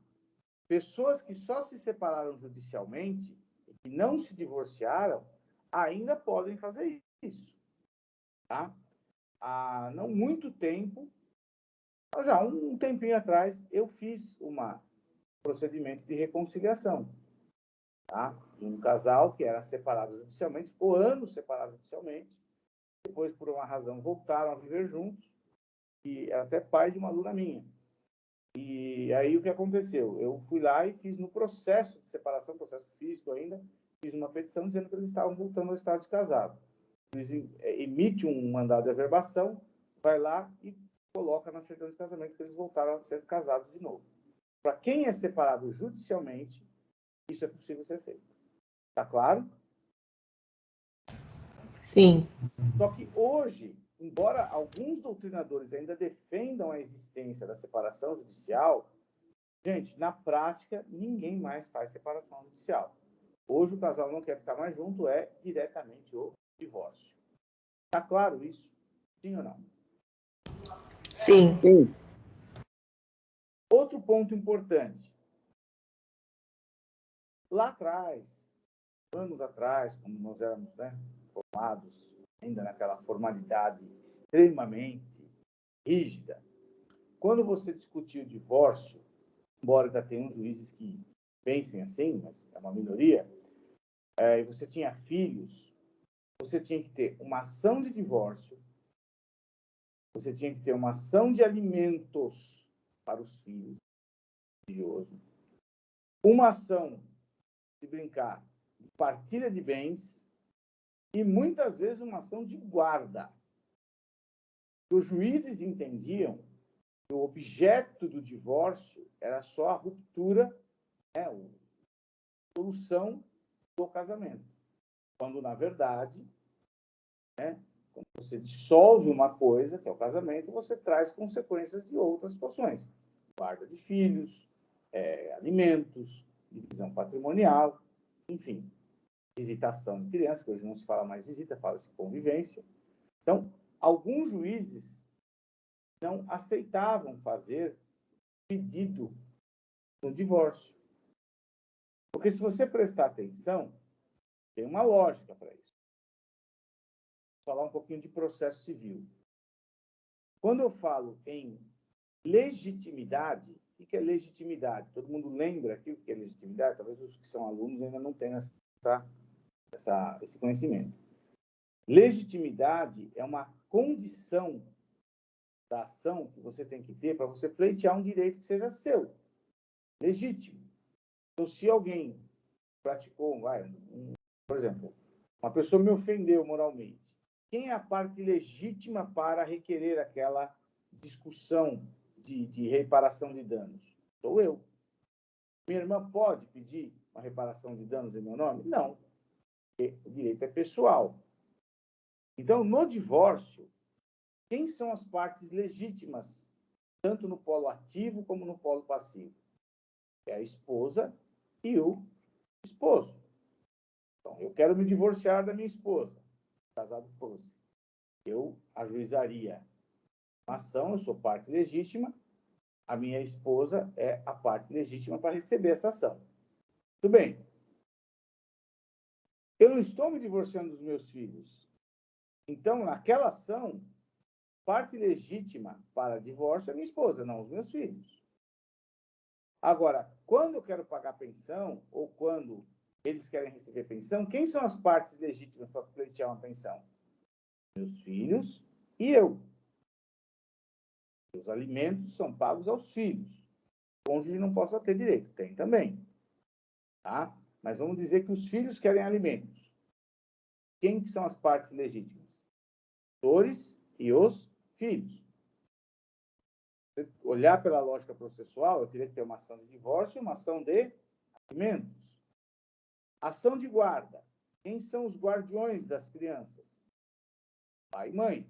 Pessoas que só se separaram judicialmente e que não se divorciaram ainda podem fazer isso. Tá? Há não muito tempo, já um tempinho atrás, eu fiz um procedimento de reconciliação. Tá? De um casal que era separado judicialmente, ficou anos separado judicialmente, depois, por uma razão, voltaram a viver juntos, e era até pai de uma aluna minha. E aí o que aconteceu? Eu fui lá e fiz no processo de separação, processo físico ainda, fiz uma petição dizendo que eles estavam voltando ao estado de casado. Eles emitem um mandado de averbação, vai lá e coloca na certidão de casamento que eles voltaram a ser casados de novo. Para quem é separado judicialmente, isso é possível ser feito. Tá claro? Sim. Só que hoje, embora alguns doutrinadores ainda defendam a existência da separação judicial, gente, na prática, ninguém mais faz separação judicial. Hoje o casal não quer ficar mais junto, é diretamente o divórcio. Tá claro isso? Sim ou não? Sim. Outro ponto importante. Lá atrás, anos atrás, quando nós éramos, né, formados, ainda naquela formalidade extremamente rígida, quando você discutia o divórcio, embora ainda tenham juízes que pensem assim, mas é uma minoria, e você tinha filhos, você tinha que ter uma ação de divórcio, você tinha que ter uma ação de alimentos para os filhos, religioso, uma ação de brincar de partilha de bens e muitas vezes uma ação de guarda. Os juízes entendiam que o objeto do divórcio era só a ruptura, né, a solução do casamento. Quando, na verdade, né, quando você dissolve uma coisa, que é o casamento, você traz consequências de outras situações. Guarda de filhos, alimentos, divisão patrimonial, enfim, visitação de crianças, que hoje não se fala mais visita, fala-se convivência. Então, alguns juízes não aceitavam fazer pedido no divórcio. Porque se você prestar atenção, tem uma lógica para isso. Vou falar um pouquinho de processo civil. Quando eu falo em legitimidade, o que é legitimidade? Todo mundo lembra aqui o que é legitimidade? Talvez os que são alunos ainda não tenham esse conhecimento. Legitimidade é uma condição da ação que você tem que ter para você pleitear um direito que seja seu, legítimo. Então, se alguém praticou, por exemplo, uma pessoa me ofendeu moralmente, quem é a parte legítima para requerer aquela discussão de reparação de danos? Sou eu. Minha irmã pode pedir uma reparação de danos em meu nome? Não. Porque o direito é pessoal. Então, no divórcio, quem são as partes legítimas, tanto no polo ativo como no polo passivo? É a esposa e o esposo. Então, eu quero me divorciar da minha esposa, casado fosse. Eu ajuizaria uma ação, eu sou parte legítima, a minha esposa é a parte legítima para receber essa ação. Tudo bem. Eu não estou me divorciando dos meus filhos. Então, naquela ação, parte legítima para divórcio é minha esposa, não os meus filhos. Agora, quando eu quero pagar pensão, ou quando eles querem receber pensão, quem são as partes legítimas para pleitear uma pensão? Meus filhos e eu. Os alimentos são pagos aos filhos. O cônjuge não possa ter direito, tem também. Tá? Mas vamos dizer que os filhos querem alimentos. Quem são as partes legítimas? Os tutores e os filhos. Se olhar pela lógica processual, eu teria que ter uma ação de divórcio e uma ação de alimentos. Ação de guarda. Quem são os guardiões das crianças? Pai e mãe.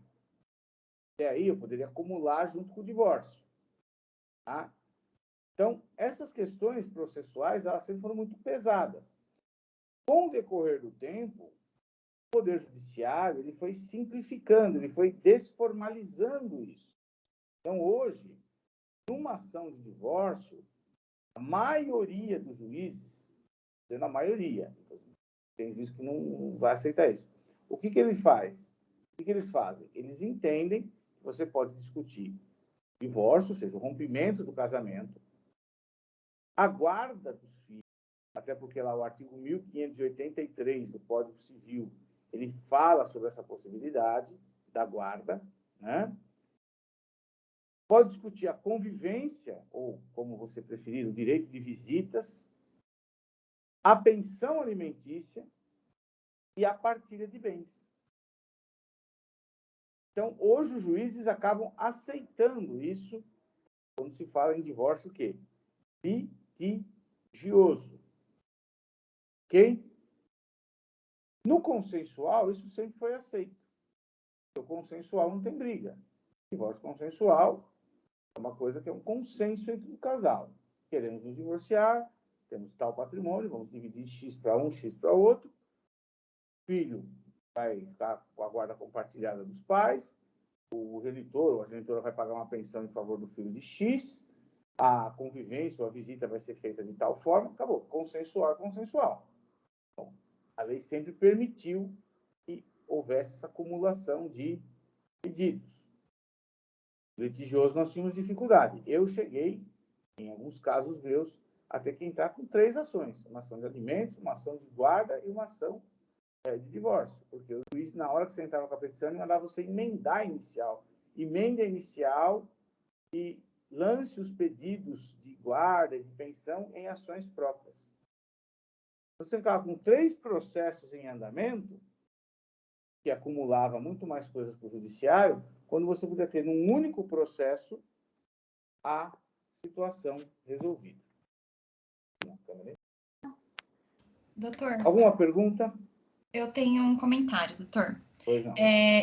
Até aí eu poderia acumular junto com o divórcio. Tá? Então, essas questões processuais, elas sempre foram muito pesadas. Com o decorrer do tempo, o Poder Judiciário ele foi simplificando, ele foi desformalizando isso. Então, hoje, numa ação de divórcio, a maioria dos juízes, dizendo a maioria, tem juiz que não vai aceitar isso. O que ele faz? O que eles fazem? Eles entendem que você pode discutir divórcio, ou seja, o rompimento do casamento, a guarda dos filhos, até porque lá o artigo 1583 do Código Civil, ele fala sobre essa possibilidade da guarda, né? Pode discutir a convivência, ou, como você preferir, o direito de visitas, a pensão alimentícia e a partilha de bens. Então, hoje os juízes acabam aceitando isso quando se fala em divórcio o quê? Litigioso. Ok? No consensual, isso sempre foi aceito. O consensual não tem briga. Divórcio consensual é uma coisa que é um consenso entre o casal. Queremos nos divorciar, temos tal patrimônio, vamos dividir X para um, X para outro. O filho vai ficar com a guarda compartilhada dos pais. O genitor ou a genitora vai pagar uma pensão em favor do filho de X. A convivência ou a visita vai ser feita de tal forma. Acabou. Consensual é consensual. Bom, a lei sempre permitiu que houvesse essa acumulação de pedidos. Litigioso, nós tínhamos dificuldade. Eu cheguei, em alguns casos meus, a ter que entrar com 3 ações. Uma ação de alimentos, uma ação de guarda e uma ação de divórcio. Porque o juiz, na hora que você entrava com a petição, ele mandava você emendar a inicial. Emenda inicial e lance os pedidos de guarda e de pensão em ações próprias. Você ficava com 3 processos em andamento, que acumulava muito mais coisas para o judiciário, quando você podia ter num único processo a situação resolvida. Doutor, Alguma pergunta? eu tenho um comentário, doutor. Pois não.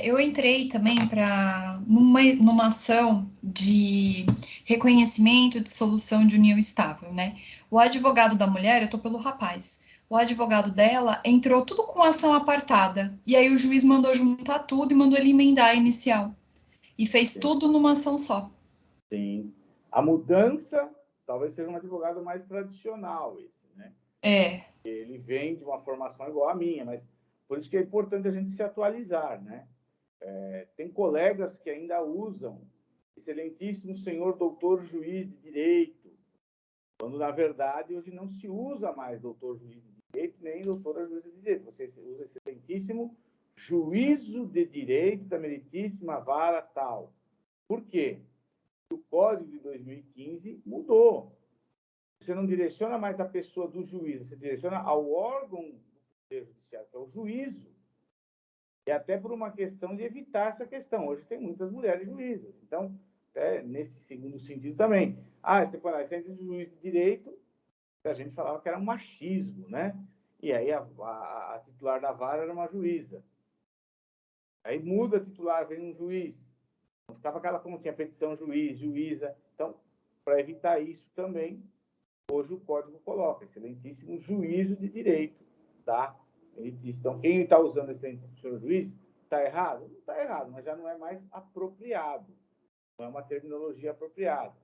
Eu entrei também para numa ação de reconhecimento de solução de união estável, né? O advogado da mulher, eu tô pelo rapaz. O advogado dela entrou tudo com ação apartada. E aí o juiz mandou juntar tudo e mandou ele emendar a inicial. E fez tudo numa ação só. Sim. A mudança talvez seja um advogado mais tradicional, esse, né? Ele vem de uma formação igual à minha, mas por isso que é importante a gente se atualizar, né? Tem colegas que ainda usam excelentíssimo senhor doutor juiz de direito, quando, na verdade, hoje não se usa mais doutor juiz de direito, nem doutora juiz de direito. Você usa excelentíssimo juízo de direito da meritíssima vara tal. Por quê? O Código de 2015 mudou. Você não direciona mais a pessoa do juiz, você direciona ao órgão do Poder Judiciário, que é o juízo. E até por uma questão de evitar essa questão. Hoje tem muitas mulheres juízes. Então, nesse segundo sentido também. Você põe lá, centro de juiz de direito, a gente falava que era um machismo, né? E aí a titular da vara era uma juíza. Aí muda titular, vem um juiz. Não ficava aquela como tinha petição juiz, juíza. Então, para evitar isso também, hoje o Código coloca excelentíssimo juízo de direito, tá? Ele diz, então, quem está usando excelentíssimo juiz, está errado? Não está errado, mas já não é mais apropriado. Não é uma terminologia apropriada.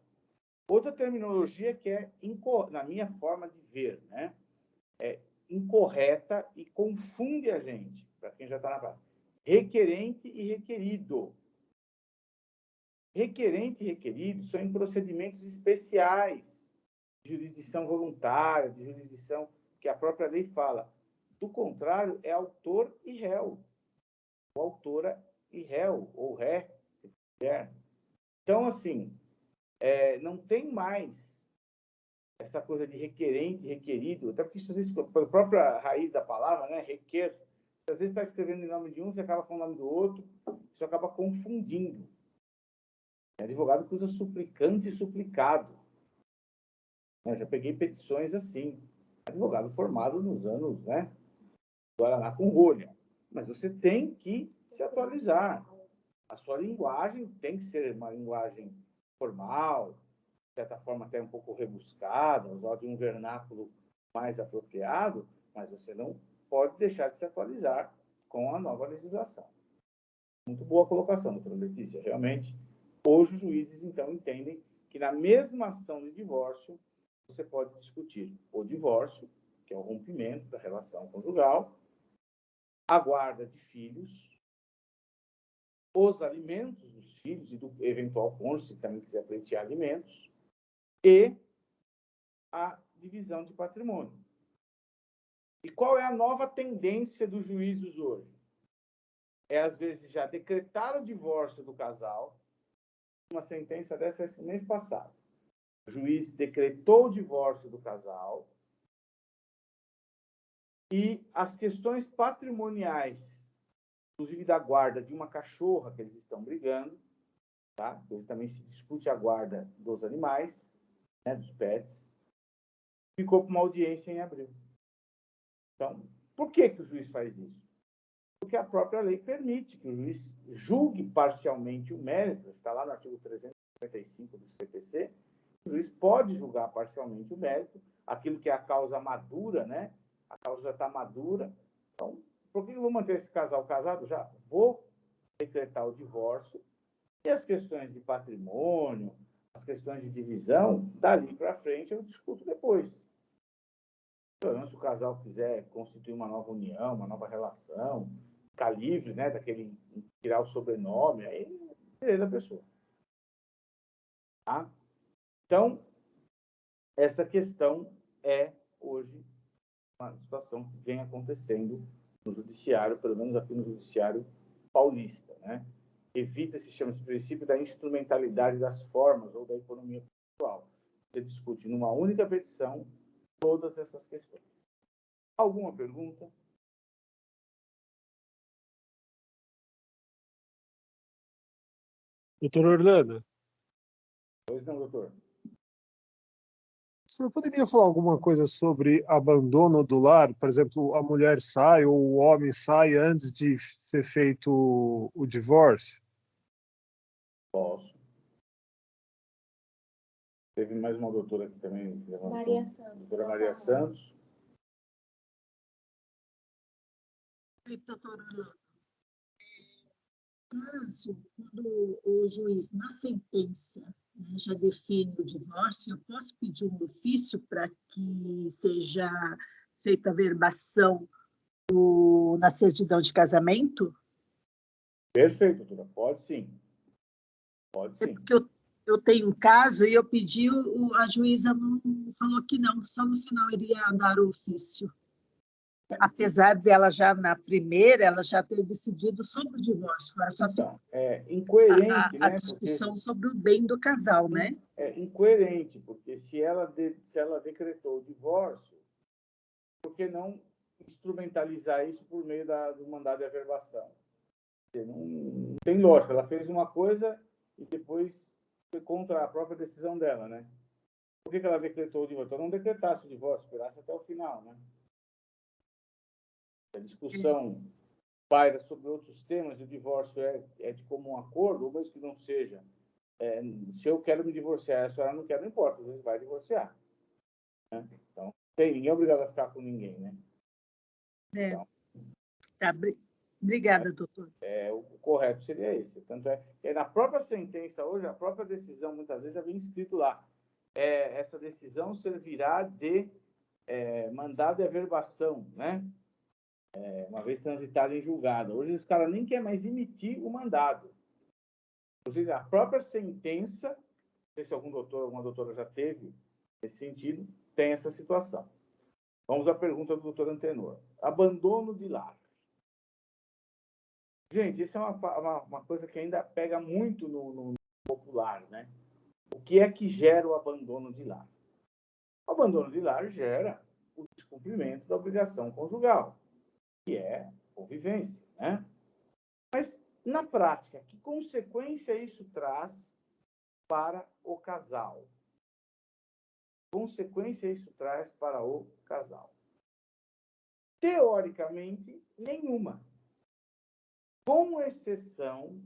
Outra terminologia que é, na minha forma de ver, né? É incorreta e confunde a gente, para quem já está na prática. Requerente e requerido. Requerente e requerido são em procedimentos especiais, de jurisdição voluntária, de jurisdição que a própria lei fala. Do contrário, é autor e réu. Ou autora e réu, ou ré, se quiser. Então, assim, não tem mais essa coisa de requerente, requerido, até porque isso, às vezes, pela própria raiz da palavra, né, requer, você às vezes está escrevendo em nome de um, você acaba falando o nome do outro, isso acaba confundindo. É advogado que usa suplicante e suplicado. Eu já peguei petições assim, advogado formado nos anos, né, Guaraná com rolha. Mas você tem que se atualizar. A sua linguagem tem que ser uma linguagem formal, de certa forma até um pouco rebuscada, usar de um vernáculo mais apropriado, mas você não pode deixar de se atualizar com a nova legislação. Muito boa colocação, doutora Letícia. Realmente, hoje os juízes, então, entendem que na mesma ação de divórcio, você pode discutir o divórcio, que é o rompimento da relação conjugal, a guarda de filhos, os alimentos dos filhos e do eventual cônjuge, se também quiser pleitear alimentos, e a divisão de patrimônio. E qual é a nova tendência dos juízes hoje? É, às vezes, já decretar o divórcio do casal. Uma sentença dessa esse mês passado. O juiz decretou o divórcio do casal e as questões patrimoniais, inclusive da guarda de uma cachorra que eles estão brigando, tá? Ele também se discute a guarda dos animais, né, dos pets, ficou para uma audiência em abril. Então, por que o juiz faz isso? Porque a própria lei permite que o juiz julgue parcialmente o mérito, está lá no artigo 355 do CPC, o juiz pode julgar parcialmente o mérito, aquilo que é a causa madura, né? A causa já está madura. Então, por que eu vou manter esse casal casado? Já vou decretar o divórcio e as questões de patrimônio, as questões de divisão, dali para frente eu discuto depois. Então, se o casal quiser constituir uma nova união, uma nova relação, ficar livre, né, daquele tirar o sobrenome, aí é direito da pessoa. Tá? Então, essa questão é, hoje, uma situação que vem acontecendo no judiciário, pelo menos aqui no judiciário paulista, né? Evita-se, chama-se princípio da instrumentalidade das formas ou da economia pessoal. Você discute numa única petição todas essas questões. Alguma pergunta? Doutor Orlando, Pois não, doutor. o senhor poderia falar alguma coisa sobre abandono do lar? Por exemplo, a mulher sai ou o homem sai antes de ser feito o divórcio? Posso. Teve mais uma doutora aqui também. Maria Santos. Doutora Maria Santos. Doutor Orlando, caso, quando o juiz, na sentença, né, já define o divórcio, eu posso pedir um ofício para que seja feita a verbação na certidão de casamento? Perfeito, doutora. Pode sim. Pode sim. É porque eu tenho um caso e eu pedi, a juíza falou que não, só no final iria dar o ofício. Apesar dela já, na primeira, ela já ter decidido sobre o divórcio, agora só então, é incoerente, a né? discussão porque, sobre o bem do casal, né? É incoerente, porque se ela decretou o divórcio, por que não instrumentalizar isso por meio do mandado de averbação? Não tem lógica. Ela fez uma coisa e depois foi contra a própria decisão dela, né? Por que ela decretou o divórcio? Então não decretasse o divórcio, esperasse até o final, né? A discussão paira sobre outros temas, e o divórcio é de comum acordo, ou mesmo que não seja, se eu quero me divorciar, a senhora não quer, não importa, às vezes vai divorciar. Né? Então, ninguém é obrigado a ficar com ninguém, né? Então, Tá, obrigada, doutor. O correto seria esse. Tanto é que na própria sentença hoje, a própria decisão, muitas vezes, já vem escrito lá. Essa decisão servirá de mandado de averbação, né? Uma vez transitada em julgado. Hoje os caras nem querem mais emitir o mandado. Hoje a própria sentença, não sei se algum doutor, alguma doutora já teve nesse sentido, tem essa situação. Vamos à pergunta do doutor Antenor. Abandono de lar. Gente, isso é uma coisa que ainda pega muito no popular, né? O que é que gera o abandono de lar? O abandono de lar gera o descumprimento da obrigação conjugal, que é convivência, né? Mas, na prática, que consequência isso traz para o casal? Consequência isso traz para o casal? Teoricamente, nenhuma. Com exceção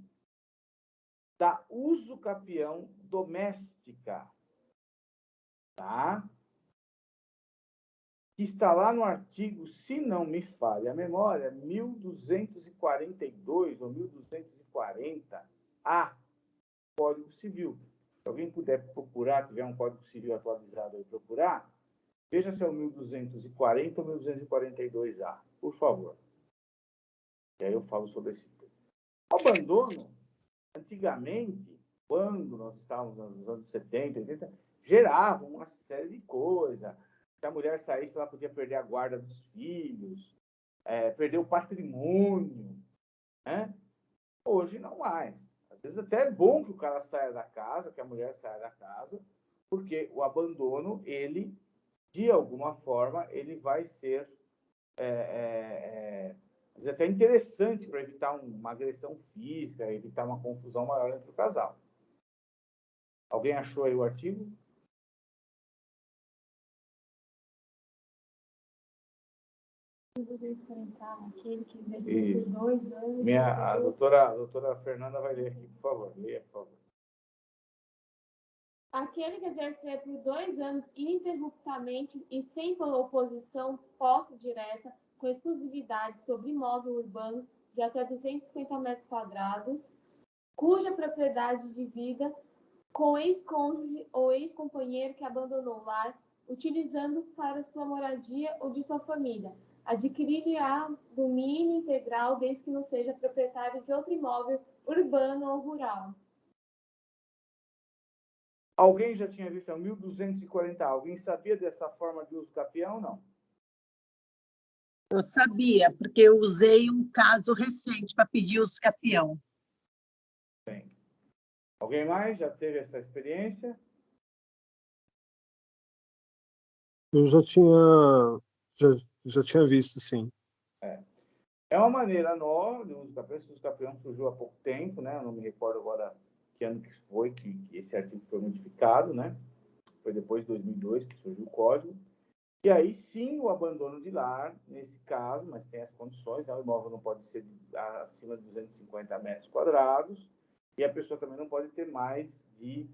da usucapião doméstica, tá? Que está lá no artigo, se não me falha a memória, 1242 ou 1240-A, Código Civil. Se alguém puder procurar, tiver um Código Civil atualizado aí, procurar, veja se é o 1240 ou 1242-A, por favor. E aí eu falo sobre esse tema. O abandono, antigamente, quando nós estávamos nos anos 70, 80, gerava uma série de coisas. Se a mulher saísse, ela podia perder a guarda dos filhos, perder o patrimônio, né? Hoje não mais. Às vezes até é bom que o cara saia da casa, que a mulher saia da casa, porque o abandono, ele, de alguma forma, ele vai ser às vezes até interessante para evitar uma agressão física, evitar uma confusão maior entre o casal. Alguém achou aí o artigo? Aquele que exerceu por 2 anos. A doutora Fernanda vai ler aqui, por favor. Leia, por favor. Aquele que exercer por 2 anos ininterruptamente e sem oposição, posse direta, com exclusividade sobre imóvel urbano de até 250 metros quadrados, cuja propriedade divida com ex-cônjuge ou ex-companheiro que abandonou o lar, utilizando para sua moradia ou de sua família, adquirir-lhe-á domínio integral desde que não seja proprietário de outro imóvel urbano ou rural. Alguém já tinha visto? É o 1240. Alguém sabia dessa forma de uso capião ou não? Eu sabia, porque eu usei um caso recente para pedir uso capião. Bem. Alguém mais já teve essa experiência? Eu já tinha visto, sim. É uma maneira nova de uso capião. Esse uso capião surgiu há pouco tempo, né? Eu não me recordo agora que ano que foi que esse artigo foi modificado, né? Foi depois de 2002 que surgiu o código. E aí, sim, o abandono de lar, nesse caso, mas tem as condições, né? O imóvel não pode ser acima de 250 metros quadrados e a pessoa também não pode ter mais de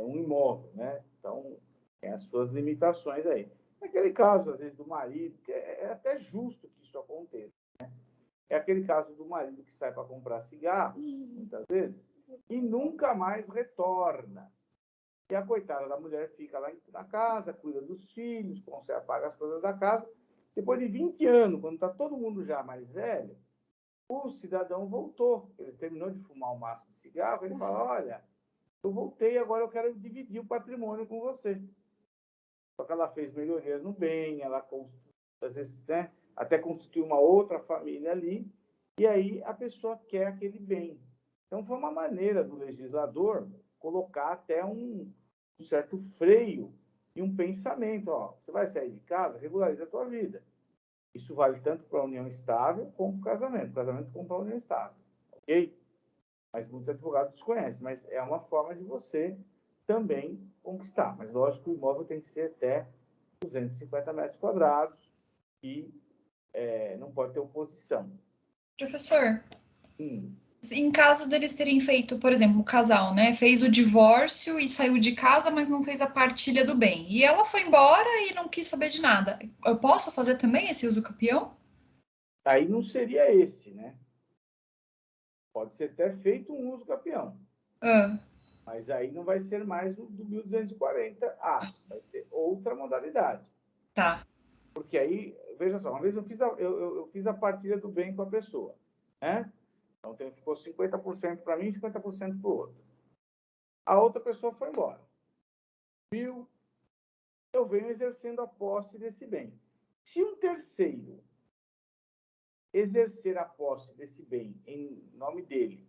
um imóvel, né? Então, tem as suas limitações aí. Naquele caso, às vezes, do marido, que é até justo que isso aconteça, né? É aquele caso do marido que sai para comprar cigarros, muitas vezes, e nunca mais retorna. E a coitada da mulher fica lá na casa, cuida dos filhos, paga as coisas da casa. Depois de 20 anos, quando está todo mundo já mais velho, o cidadão voltou. Ele terminou de fumar um maço de cigarro, ele fala, olha, eu voltei, agora eu quero dividir o patrimônio com você. Só que ela fez melhorias no bem, ela, às vezes, né, até constituiu uma outra família ali, e aí a pessoa quer aquele bem. Então, foi uma maneira do legislador colocar até um certo freio e um pensamento. Ó, você vai sair de casa, regulariza a tua vida. Isso vale tanto para a união estável como para o casamento. Casamento como para a união estável. Ok? Mas muitos advogados desconhecem. Mas é uma forma de você também conquistar. Mas, lógico, que o imóvel tem que ser até 250 metros quadrados e não pode ter oposição. Professor, Hum. em caso deles terem feito, por exemplo, o casal, né, fez o divórcio e saiu de casa, mas não fez a partilha do bem. E ela foi embora e não quis saber de nada. Eu posso fazer também esse uso capião? Aí não seria esse, né? Pode ser até feito um uso capião. Ah, Mas aí não vai ser mais o do 1240A. Vai ser outra modalidade. tá. Porque aí, veja só, uma vez eu fiz a partilha do bem com a pessoa, né? Então ficou 50% para mim e 50% para o outro. A outra pessoa foi embora. Viu? Eu venho exercendo a posse desse bem. Se um terceiro exercer a posse desse bem em nome dele,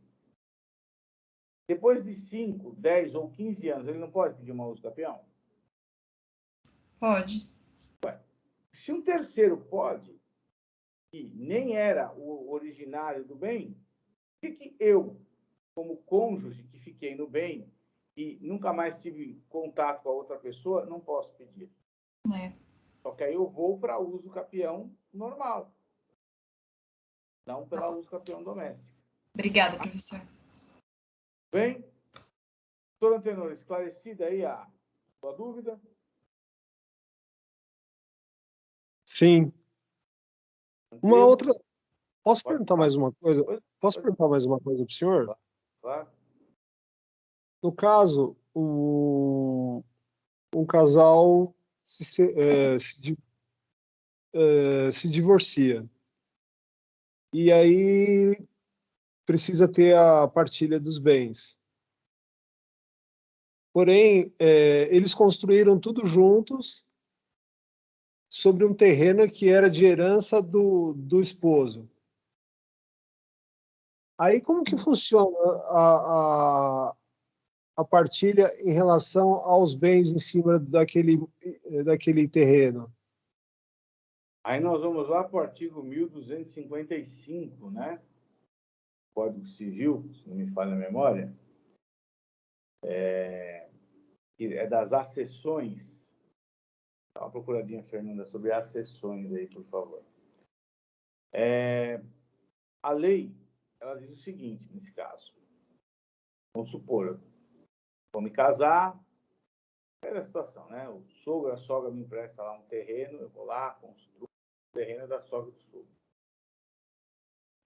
depois de 5, 10 ou 15 anos, ele não pode pedir uma uso capião? Pode. Se um terceiro pode, e nem era o originário do bem, por que eu, como cônjuge que fiquei no bem e nunca mais tive contato com a outra pessoa, não posso pedir? É. Só que aí eu vou para uso capião normal, não pela uso capião doméstico. Obrigada, professor. Bem? Doutor Antenor, esclarecida aí a sua dúvida? Sim. Uma outra. Posso perguntar mais uma coisa? Pois- Posso perguntar mais uma coisa para o senhor? Claro. No caso, um casal se divorcia. E aí precisa ter a partilha dos bens. Porém, eles construíram tudo juntos sobre um terreno que era de herança do esposo. Aí como que funciona a partilha em relação aos bens em cima daquele terreno? Aí nós vamos lá para o artigo 1255, né? Código Civil, se não me falha a memória. Que é das accessões. Dá uma procuradinha, Fernanda, sobre accessões aí, por favor. A lei, ela diz o seguinte, nesse caso. Vamos supor, vou me casar, é a situação, né? O sogro, a sogra me empresta lá um terreno, eu vou lá, construo o terreno da sogra do sogro.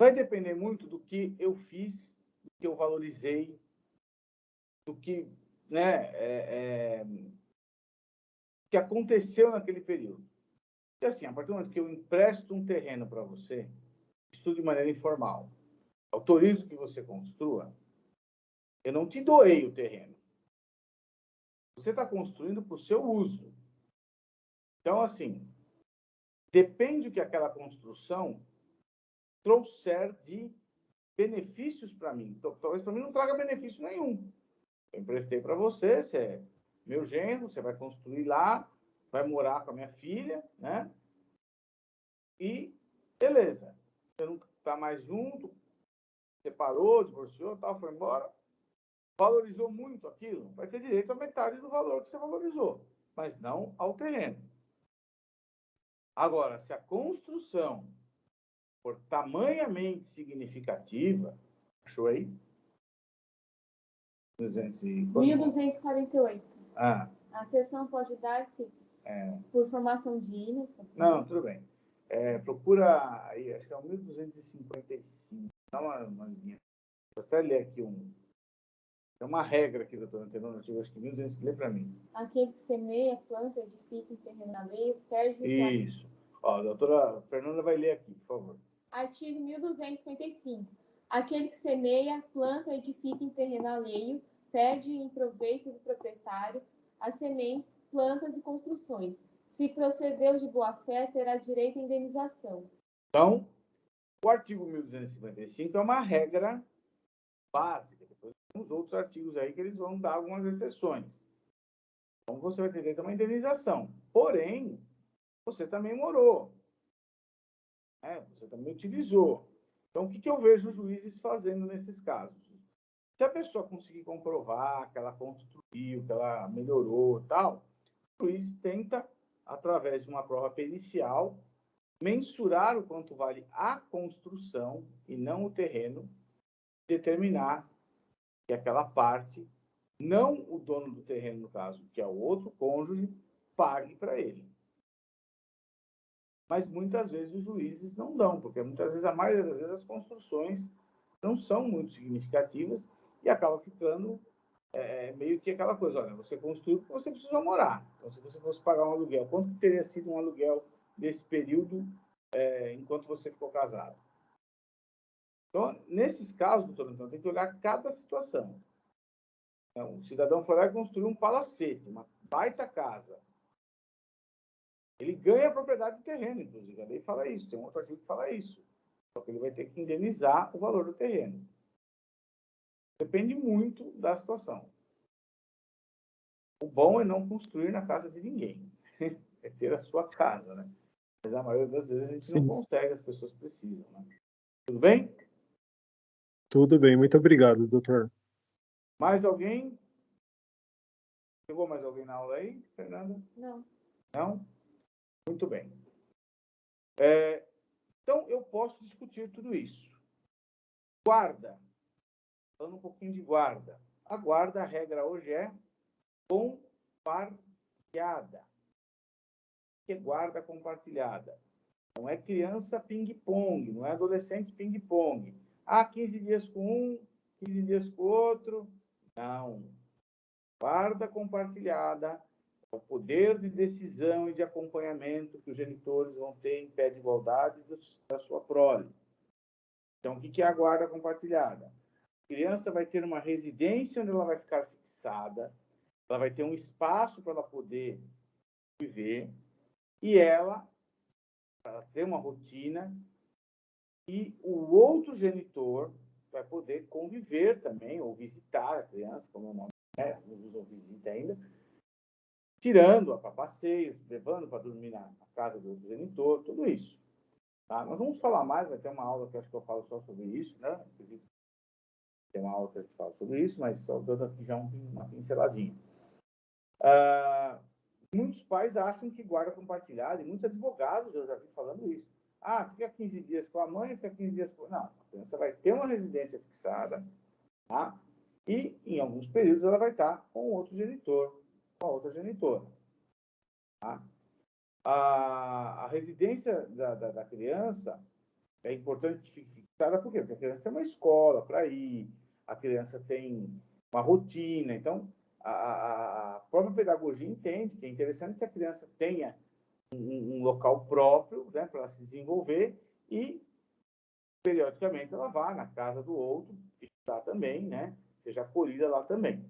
Vai depender muito do que eu fiz, do que eu valorizei, do que, né, que aconteceu naquele período. E assim, a partir do momento que eu empresto um terreno para você, estudo de maneira informal, autorizo que você construa, eu não te doei o terreno. Você está construindo para o seu uso. Então, assim, depende do que aquela construção trouxer de benefícios para mim. Então, talvez para mim não traga benefício nenhum. Eu emprestei para você, você é meu genro, você vai construir lá, vai morar com a minha filha, né? E beleza. Você não está mais junto, separou, divorciou, tal, foi embora. Valorizou muito aquilo, vai ter direito a metade do valor que você valorizou, mas não ao terreno. Agora, se a construção for tamanhamente significativa, achou aí? 1248. Ah. A sessão pode dar-se por formação de hinos. Não, tudo bem. Procura aí, acho que é o 1255. Dá uma linha. Vou até ler aqui é uma regra aqui, doutor Antenor, acho que 1200, lê para mim. Aquele que semeia, planta, edifica em terreno alheio, perde... Isso. Ó, a doutora Fernanda vai ler aqui, por favor. Artigo 1255. Aquele que semeia, planta, edifica em terreno alheio, perde em proveito do proprietário as sementes, plantas e construções. Se procedeu de boa-fé, terá direito à indenização. Então, o artigo 1255 é uma regra básica. Depois tem os outros artigos aí que eles vão dar algumas exceções. Então, você vai ter direito a uma indenização. Porém, você também morou. Você também utilizou. Então, o que eu vejo os juízes fazendo nesses casos? Se a pessoa conseguir comprovar que ela construiu, que ela melhorou e tal, o juiz tenta, através de uma prova pericial, mensurar o quanto vale a construção e não o terreno, determinar que aquela parte, não o dono do terreno, no caso, que é o outro cônjuge, pague para ele. Mas muitas vezes os juízes não dão, porque muitas vezes, a maioria das vezes, as construções não são muito significativas e acaba ficando meio que aquela coisa, olha, você construiu porque você precisou morar. Então, se você fosse pagar um aluguel, quanto teria sido um aluguel desse período enquanto você ficou casado? Então, nesses casos, doutor Antônio, tem que olhar cada situação. Então, o cidadão foi lá e construiu um palacete, uma baita casa. Ele ganha a propriedade do terreno, inclusive. A lei fala isso, tem um outro artigo que fala isso. Só que ele vai ter que indenizar o valor do terreno. Depende muito da situação. O bom é não construir na casa de ninguém. É ter a sua casa, né? Mas a maioria das vezes a gente não consegue, as pessoas precisam, né? Tudo bem? Tudo bem, muito obrigado, doutor. Mais alguém? Chegou mais alguém na aula aí, Fernanda? Não. Não? Muito bem. Então, eu posso discutir tudo isso. Guarda. Falando um pouquinho de guarda. A guarda, a regra hoje é compartilhada. O que é guarda compartilhada? Não é criança ping-pong, não é adolescente ping-pong. 15 dias com um, 15 dias com o outro. Não. Guarda compartilhada é o poder de decisão e de acompanhamento que os genitores vão ter em pé de igualdade da sua prole. Então, o que é a guarda compartilhada? A criança vai ter uma residência onde ela vai ficar fixada, ela vai ter um espaço para ela poder viver, e ela ter uma rotina, e o outro genitor vai poder conviver também, ou visitar a criança, como o nome é, não usam visita ainda, tirando-a para passeio, levando para dormir na casa do outro genitor, tudo isso. Tá? Nós vamos falar mais, vai ter uma aula que eu acho que eu falo só sobre isso, né? Tem uma aula que a gente fala sobre isso, mas só dando aqui já uma pinceladinha. Muitos pais acham que guarda compartilhada, e muitos advogados eu já vi falando isso. Fica 15 dias com a mãe, fica 15 dias com... Não, a criança vai ter uma residência fixada, tá? E, em alguns períodos, ela vai estar com outro genitor, com a outra genitora. Tá? A residência da criança é importante que fique fixada, por quê? Porque a criança tem uma escola para ir, a criança tem uma rotina. Então, a própria pedagogia entende que é interessante que a criança tenha um local próprio, né, para ela se desenvolver, e, periodicamente, ela vá na casa do outro, lá também, né, seja acolhida lá também.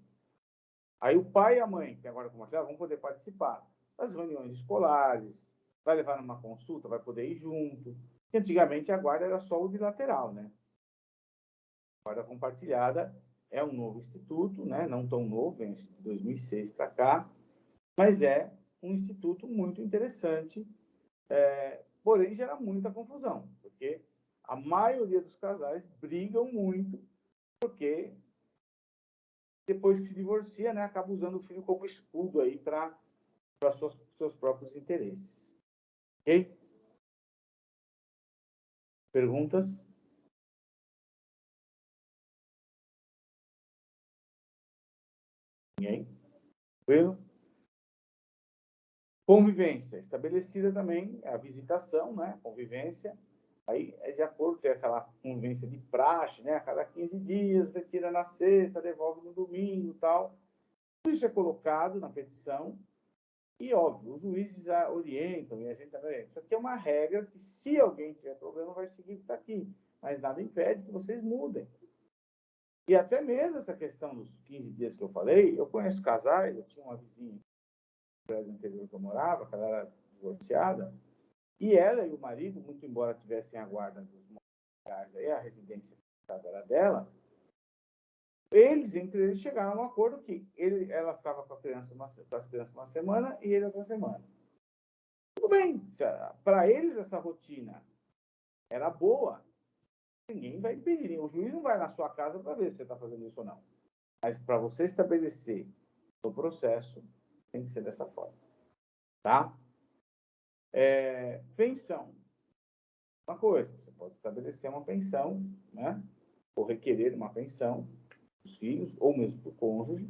Aí o pai e a mãe, que agora compartilhar, vão poder participar das reuniões escolares, vai levar numa consulta, vai poder ir junto. Porque antigamente a guarda era só unilateral, né? A guarda compartilhada é um novo instituto, né? Não tão novo, vem de 2006 para cá, mas é um instituto muito interessante, porém gera muita confusão, porque a maioria dos casais brigam muito, porque depois que se divorcia, né, acaba usando o filho como escudo aí para seus próprios interesses. Ok? Perguntas? Ninguém? Tranquilo? Convivência. Estabelecida também a visitação, né? Convivência. Aí é de acordo com aquela convivência de praxe, né? A cada 15 dias, retira na sexta, devolve no domingo e tal. Tudo isso é colocado na petição. E, óbvio, os juízes orientam, e a gente também. Isso aqui é uma regra que, se alguém tiver problema, vai seguir o que está aqui. Mas nada impede que vocês mudem. E até mesmo essa questão dos 15 dias que eu falei, eu conheço casais, eu tinha uma vizinha no prédio anterior que eu morava, que ela era divorciada, e ela e o marido, muito embora tivessem a guarda dos lugares aí, a residência era dela, entre eles chegaram a um acordo que ela ficava com as crianças uma semana e ele outra semana. Tudo bem, para eles essa rotina era boa, ninguém vai impedir. O juiz não vai na sua casa para ver se você está fazendo isso ou não. Mas para você estabelecer o processo, tem que ser dessa forma. Tá? Pensão. uma coisa, você pode estabelecer uma pensão, né? Ou requerer uma pensão dos filhos, ou mesmo do cônjuge,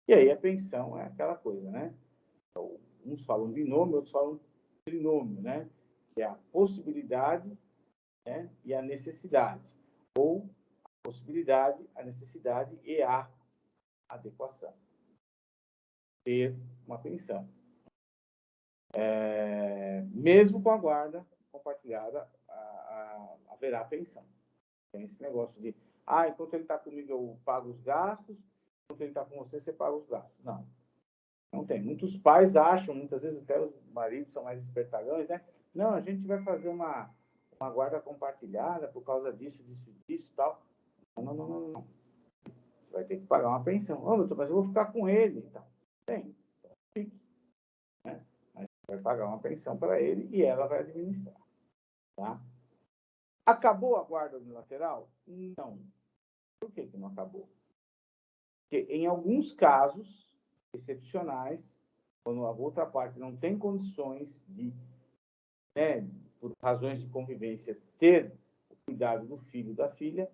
e aí a pensão é aquela coisa, né? Então, uns falam binômio, outros falam trinômio, né? Que é a possibilidade, né? E a necessidade. Ou a possibilidade, a necessidade e a adequação. Ter uma pensão. Mesmo com a guarda compartilhada, haverá pensão. Tem esse negócio de, enquanto ele está comigo eu pago os gastos, enquanto ele está com você, você paga os gastos. Não. Não tem. Muitos pais acham, muitas vezes até os maridos são mais espertalhões, né? Não, a gente vai fazer uma guarda compartilhada por causa disso e tal. Não. Você vai ter que pagar uma pensão. Doutor, mas eu vou ficar com ele. Então, tem. Então, fique. Né? Mas vai pagar uma pensão para ele e ela vai administrar. Tá? Acabou a guarda unilateral? Não. Por que não acabou? Porque em alguns casos excepcionais, quando a outra parte não tem condições de, né, por razões de convivência, ter o cuidado do filho e da filha,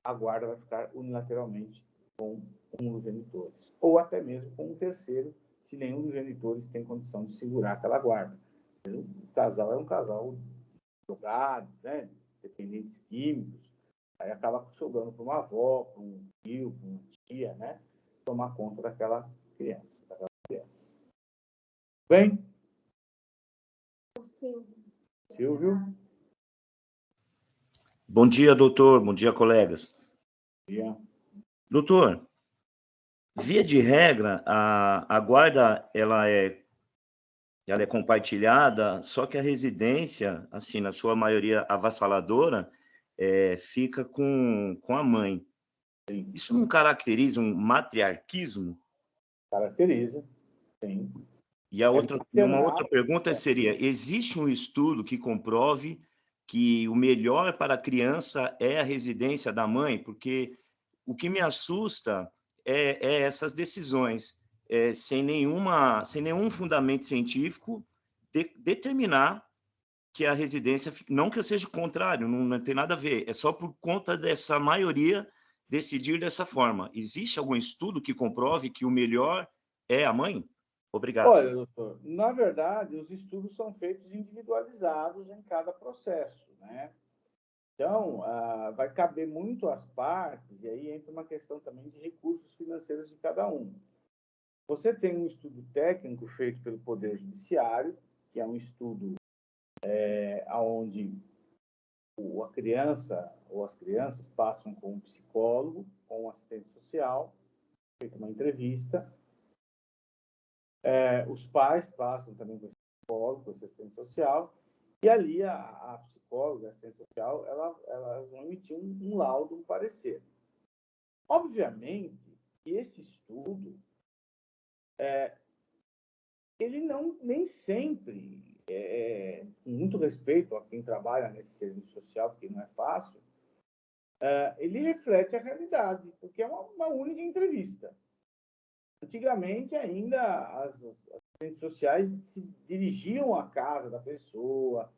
a guarda vai ficar unilateralmente com um dos genitores. Ou até mesmo com um terceiro, se nenhum dos genitores tem condição de segurar aquela guarda. O casal é um casal drogado, né, dependentes químicos, aí acaba sobrando para uma avó, para um tio, para uma tia, né, tomar conta daquela criança. Bem? Silvio? Bom dia, doutor. Bom dia, colegas. Bom dia. Doutor, via de regra, a guarda ela é compartilhada, só que a residência, assim, na sua maioria avassaladora, fica com a mãe. Sim. Isso não caracteriza um matriarquismo? Caracteriza, sim. E uma outra pergunta seria, existe um estudo que comprove que o melhor para a criança é a residência da mãe? Porque o que me assusta é essas decisões, sem nenhum fundamento científico, determinar que a residência... Não que eu seja contrário, não tem nada a ver, é só por conta dessa maioria decidir dessa forma. Existe algum estudo que comprove que o melhor é a mãe? Obrigado. Olha, doutor, na verdade, os estudos são feitos individualizados em cada processo, né? Então, vai caber muito às partes, e aí entra uma questão também de recursos financeiros de cada um. Você tem um estudo técnico feito pelo Poder Judiciário, que é um estudo onde a criança ou as crianças passam com um psicólogo, com um assistente social, feita uma entrevista. Os pais passam também com esse psicólogo, com esse assistente social, e ali a psicóloga, a assistente social, elas vão emitir um laudo, um parecer. Obviamente que esse estudo, ele nem sempre, com muito respeito a quem trabalha nesse serviço social, porque não é fácil, ele reflete a realidade, porque é uma única entrevista. Antigamente, ainda, as assistentes sociais se dirigiam à casa da pessoa,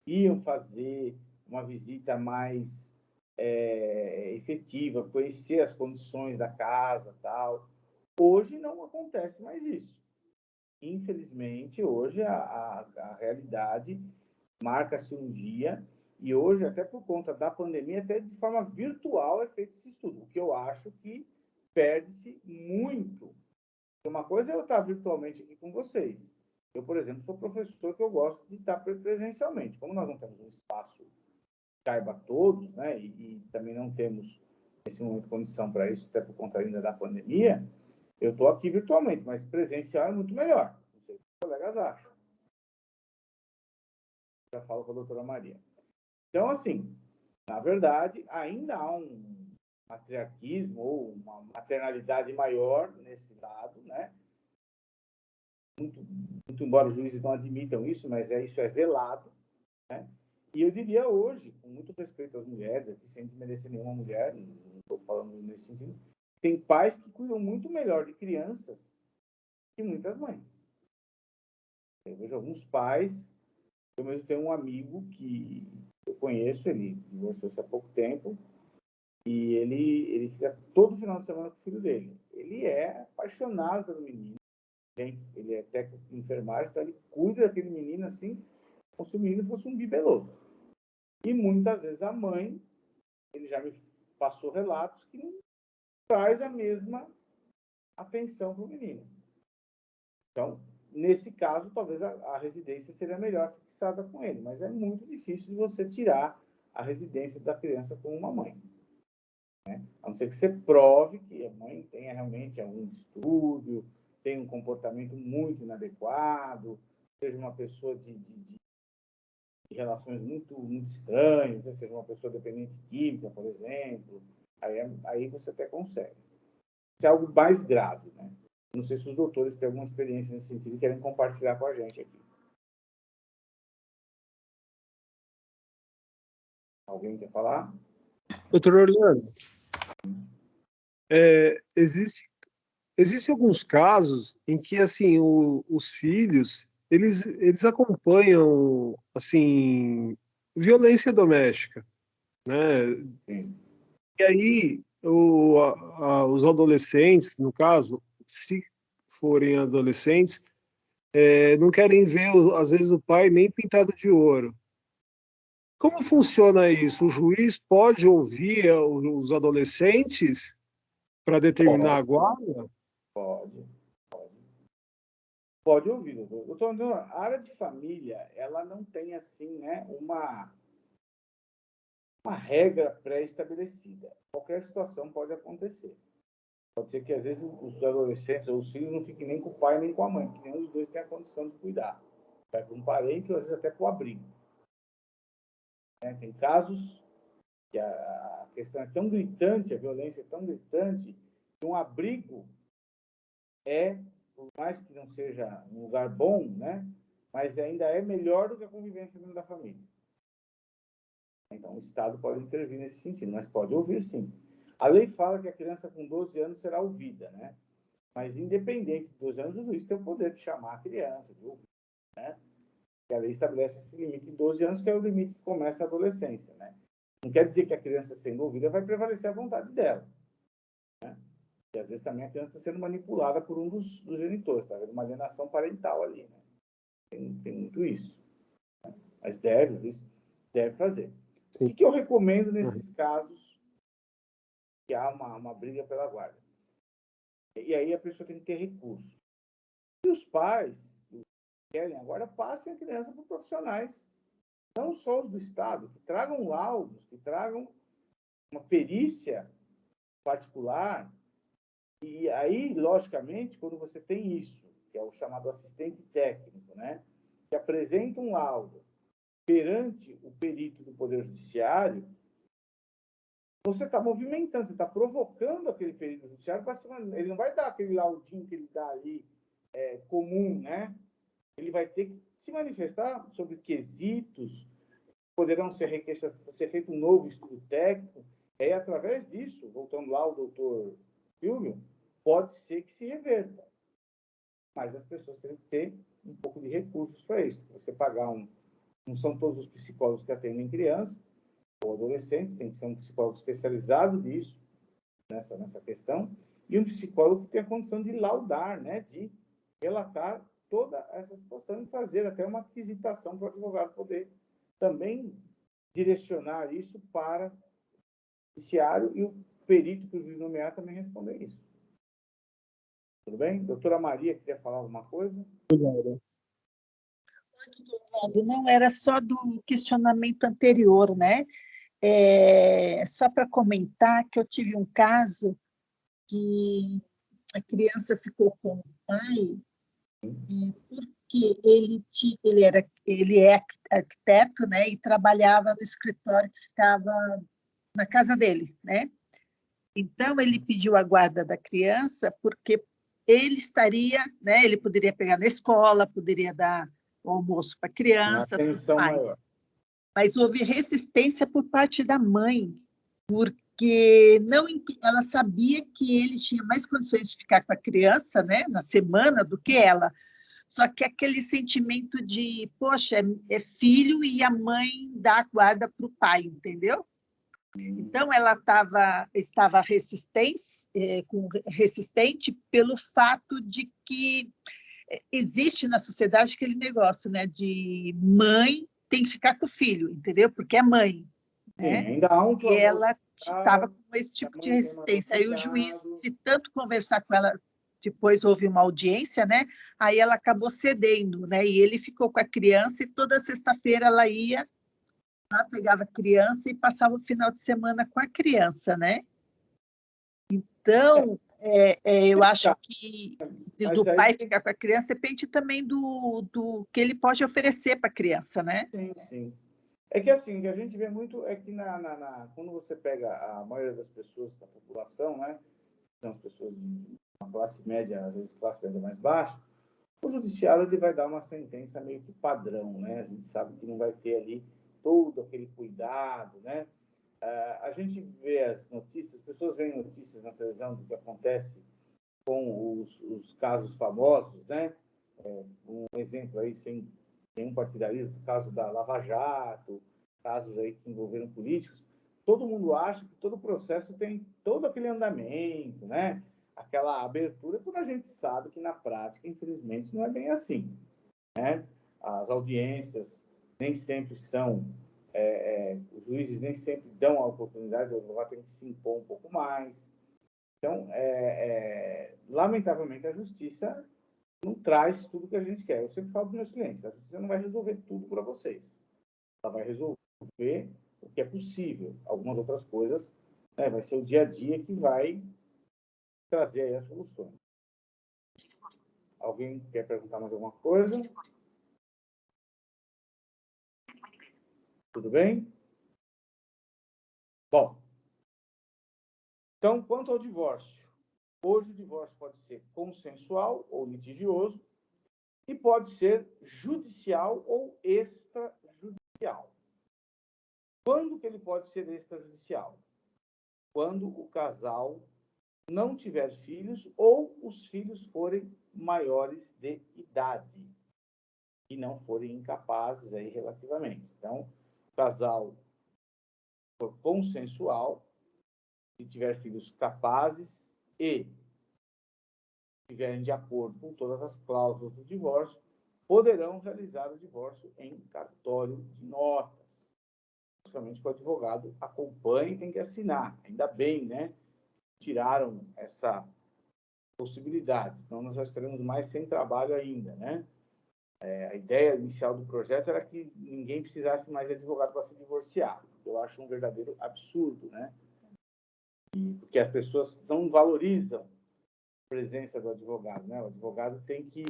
iam fazer uma visita mais efetiva, conhecer as condições da casa, tal. Hoje não acontece mais isso. Infelizmente, hoje a realidade marca-se um dia, e hoje, até por conta da pandemia, até de forma virtual é feito esse estudo, o que eu acho que perde-se muito. Uma coisa é eu estar virtualmente aqui com vocês. Eu, por exemplo, sou professor que eu gosto de estar presencialmente. Como nós não temos um espaço que caiba a todos, né, e também não temos, nesse momento, condição para isso, até por conta ainda da pandemia, eu estou aqui virtualmente, mas presencial é muito melhor. Não sei o que os colegas acham. Já falo com a doutora Maria. Então, assim, na verdade, ainda há um matriarquismo ou uma maternalidade maior nesse lado, né? Muito embora os juízes não admitam isso, mas isso é velado, né? E eu diria hoje, com muito respeito às mulheres, aqui sem desmerecer nenhuma mulher, não estou falando nesse sentido, tem pais que cuidam muito melhor de crianças que muitas mães. Eu vejo alguns pais Eu mesmo tenho um amigo que eu conheço, ele divorciou-se há pouco tempo, e ele fica todo final de semana com o filho dele. Ele é apaixonado pelo menino, ele é técnico de enfermagem, então ele cuida daquele menino assim, como se o menino fosse um bibelô. E muitas vezes a mãe, ele já me passou relatos que não traz a mesma atenção para o menino. Então, nesse caso, talvez a residência seria melhor fixada com ele, mas é muito difícil de você tirar a residência da criança com uma mãe, né? A não ser que você prove que a mãe tenha realmente algum distúrbio, tenha um comportamento muito inadequado, seja uma pessoa de relações muito, muito estranhas, né? Seja uma pessoa dependente química, por exemplo, aí você até consegue. Isso é algo mais grave, né? Não sei se os doutores têm alguma experiência nesse sentido e querem compartilhar com a gente aqui. Alguém quer falar? Doutor Orlando, existem alguns casos em que assim os filhos eles acompanham assim violência doméstica, né? Sim. E aí os adolescentes, no caso, se forem adolescentes, não querem ver às vezes o pai nem pintado de ouro. Como funciona isso? O juiz pode ouvir os adolescentes para determinar a guarda? Pode ouvir, doutor. Doutor Antônio, a área de família, ela não tem, assim, né, uma regra pré-estabelecida. Qualquer situação pode acontecer. Pode ser que, às vezes, os adolescentes ou os filhos não fiquem nem com o pai nem com a mãe, porque nenhum dos dois tem a condição de cuidar. Vai para um parente ou, às vezes, até para o abrigo. Tem casos que a questão é tão gritante, a violência é tão gritante, que um abrigo por mais que não seja um lugar bom, né? Mas ainda é melhor do que a convivência dentro da família. Então, o Estado pode intervir nesse sentido, mas pode ouvir, sim. A lei fala que a criança com 12 anos será ouvida, né? Mas, independente de 12 anos, o juiz tem o poder de chamar a criança, de ouvir, né? Porque a lei estabelece esse limite de 12 anos, que é o limite que começa a adolescência, né? Não quer dizer que a criança sendo ouvida vai prevalecer a vontade dela, né? E, às vezes, também a criança está sendo manipulada por um dos genitores, está havendo uma alienação parental ali, né? Tem muito isso, né? Mas deve fazer. Sim. O que eu recomendo nesses casos que há uma briga pela guarda? E aí a pessoa tem que ter recurso. E os pais que querem agora, passem a criança para profissionais, não só os do Estado, que tragam laudos, que tragam uma perícia particular. E aí, logicamente, quando você tem isso, que é o chamado assistente técnico, né, que apresenta um laudo perante o perito do Poder Judiciário, você está movimentando, você está provocando aquele perito judiciário para cima. Ele não vai dar aquele laudinho que ele dá ali, comum, né? Ele vai ter que se manifestar sobre quesitos, poderão ser feito um novo estudo técnico. É através disso, voltando lá ao doutor Silvio, pode ser que se reverta. Mas as pessoas têm que ter um pouco de recursos para isso. Você pagar não são todos os psicólogos que atendem criança ou adolescente, tem que ser um psicólogo especializado nisso, nessa questão, e um psicólogo que tem a condição de laudar, né, de relatar toda essa situação e fazer até uma aquisitação para o advogado poder também direcionar isso para o judiciário e o perito que o juiz nomear também responder isso. Tudo bem? Doutora Maria, queria falar alguma coisa? Doutor, não era só do questionamento anterior, né? Só para comentar que eu tive um caso que a criança ficou com o pai porque ele é arquiteto, né? E trabalhava no escritório que ficava na casa dele, né? Então ele pediu a guarda da criança porque ele estaria, né? Ele poderia pegar na escola, poderia dar o almoço para a criança, tudo mais. Mas houve resistência por parte da mãe, porque ela sabia que ele tinha mais condições de ficar com a criança, né, na semana, do que ela. só que aquele sentimento de, poxa, é filho e a mãe dá a guarda para o pai, entendeu? Então, ela estava resistente pelo fato de que existe na sociedade aquele negócio, né, de mãe tem que ficar com o filho, entendeu? Porque é mãe. Né? Sim, ainda há um E ela estava com esse tipo de resistência. Aí o juiz, de tanto conversar com ela, depois houve uma audiência, né? Aí ela acabou cedendo, né? E ele ficou com a criança e toda sexta-feira ela ia, lá, pegava a criança e passava o final de semana com a criança, né? Então, eu acho que do pai ficar com a criança depende também do que ele pode oferecer para a criança, né? Sim, sim. É que assim, o que a gente vê muito é que quando você pega a maioria das pessoas da população, né? São as pessoas de uma classe média, às vezes classe média mais baixa, o judiciário ele vai dar uma sentença meio que padrão, né? A gente sabe que não vai ter ali todo aquele cuidado, né? A gente vê as notícias, as pessoas veem notícias na televisão do que acontece com os casos famosos, né? Um exemplo aí, sem nenhum partidarismo, o caso da Lava Jato, casos aí que envolveram políticos, todo mundo acha que todo o processo tem todo aquele andamento, né? Aquela abertura, quando a gente sabe que na prática, infelizmente, não é bem assim, né? As audiências nem sempre são, os juízes nem sempre dão a oportunidade, o advogado tem que se impor um pouco mais. Então, lamentavelmente, a justiça não traz tudo que a gente quer. Eu sempre falo para os meus clientes, a justiça não vai resolver tudo para vocês. Ela vai resolver o que é possível. Algumas outras coisas, né, vai ser o dia a dia que vai trazer aí as soluções. Alguém quer perguntar mais alguma coisa? Tudo bem? Bom, então, quanto ao divórcio, hoje o divórcio pode ser consensual ou litigioso e pode ser judicial ou extrajudicial. Quando que ele pode ser extrajudicial? Quando o casal não tiver filhos ou os filhos forem maiores de idade e não forem incapazes aí relativamente. Então, o casal for consensual, se tiver filhos capazes e estiverem de acordo com todas as cláusulas do divórcio, poderão realizar o divórcio em cartório de notas. Principalmente que o advogado acompanhe e tem que assinar. Ainda bem, né? Tiraram essa possibilidade, senão nós já estaremos mais sem trabalho ainda, né? A ideia inicial do projeto era que ninguém precisasse mais de advogado para se divorciar. Eu acho um verdadeiro absurdo, né? Porque as pessoas não valorizam a presença do advogado, né? O advogado tem que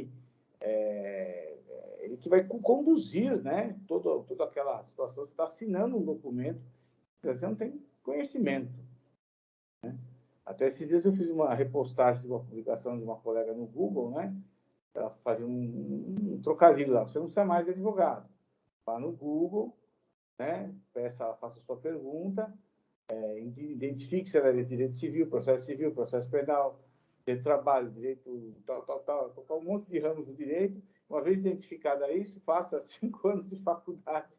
ele que vai conduzir, né? Toda aquela situação. Você está assinando um documento, você não tem conhecimento, né? Até esses dias eu fiz uma repostagem de uma publicação de uma colega no Google, né? Ela fazia um trocadilho lá. Você não precisa mais de advogado. Vá no Google, né? Faça a sua pergunta, identifique se ela é de direito civil, processo penal, direito do trabalho, direito tal, um monte de ramos do direito. Uma vez identificada isso, faça 5 anos de faculdade,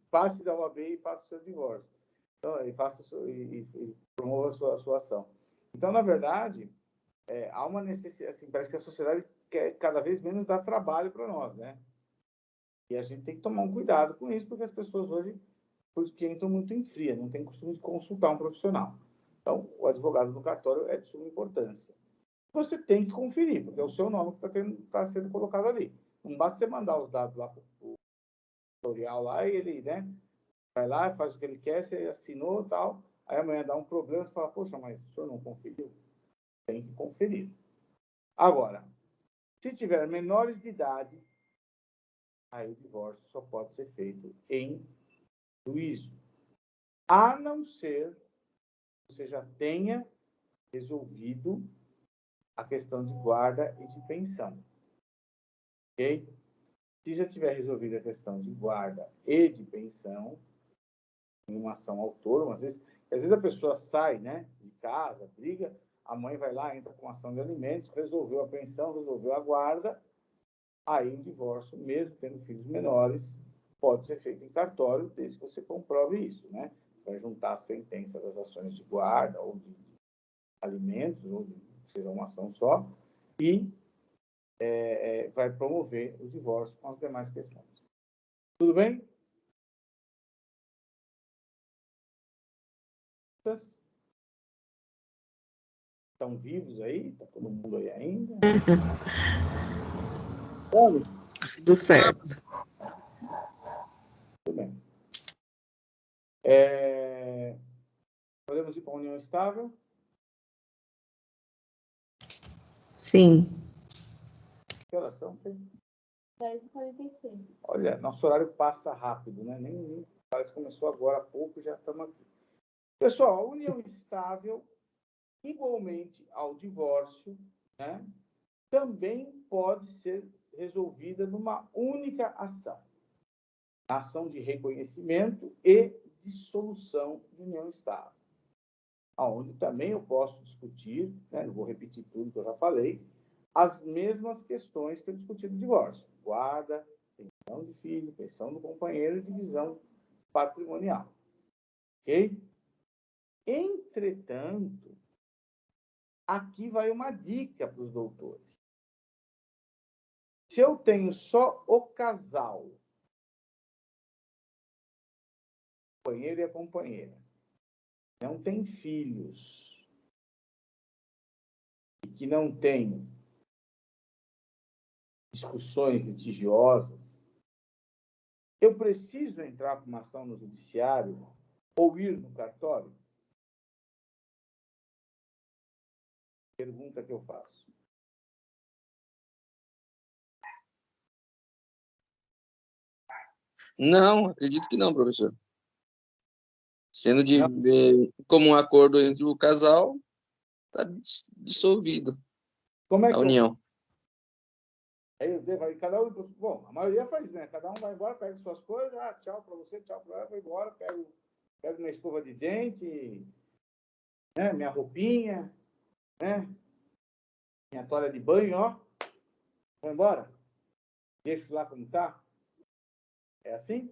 passe da OAB e faça o seu divórcio. Então, e promova a sua ação. Então, na verdade, há uma necessidade, assim, parece que a sociedade quer cada vez menos dar trabalho para nós, né? E a gente tem que tomar um cuidado com isso, porque as pessoas hoje, porque entram muito em fria, não tem costume de consultar um profissional. Então, o advogado do cartório é de suma importância. Você tem que conferir, porque é o seu nome que está sendo colocado ali. Não basta você mandar os dados lá para o tutorial lá e ele, né, vai lá, faz o que ele quer, você assinou e tal, aí amanhã dá um problema, você fala, poxa, mas o senhor não conferiu? Tem que conferir. Agora, se tiver menores de idade, aí o divórcio só pode ser feito em juízo. A não ser que você já tenha resolvido a questão de guarda e de pensão. Ok? Se já tiver resolvido a questão de guarda e de pensão, em uma ação autônoma, às vezes a pessoa sai, né, de casa, briga, a mãe vai lá, entra com ação de alimentos, resolveu a pensão, resolveu a guarda, aí o divórcio, mesmo tendo filhos menores, pode ser feito em cartório, desde que você comprove isso, né? Você vai juntar a sentença das ações de guarda ou de alimentos, ou de seja uma ação só, e vai promover o divórcio com as demais questões. Tudo bem? Estão vivos aí? Está todo mundo aí ainda? Tudo certo. Tudo bem. Podemos ir para a união estável? Sim. Que horas são? 10h46. Olha, nosso horário passa rápido, né? Nem parece que começou agora há pouco, já estamos aqui. Pessoal, a união estável, igualmente ao divórcio, né, também pode ser resolvida numa única ação. A ação de reconhecimento e dissolução de união estável. Onde também eu posso discutir, né, não vou repetir tudo que eu já falei, as mesmas questões que eu discuti no divórcio. Guarda, pensão de filho, pensão do companheiro e divisão patrimonial. Ok? Entretanto, aqui vai uma dica para os doutores. Se eu tenho só o casal, o companheiro e a companheira, não tem filhos, e que não tem discussões litigiosas, eu preciso entrar com uma ação no judiciário ou ir no cartório? Pergunta que eu faço. Não, acredito que não, professor. Sendo de comum acordo entre o casal, está dissolvido Como é que a união. Aí cada um, bom, a maioria faz isso, né? Cada um vai embora, pega suas coisas, tchau para você, tchau para ela, vai embora, pego minha escova de dente, né? Minha roupinha, né? Minha toalha de banho, ó. Vou embora. Deixo lá como tá. É assim?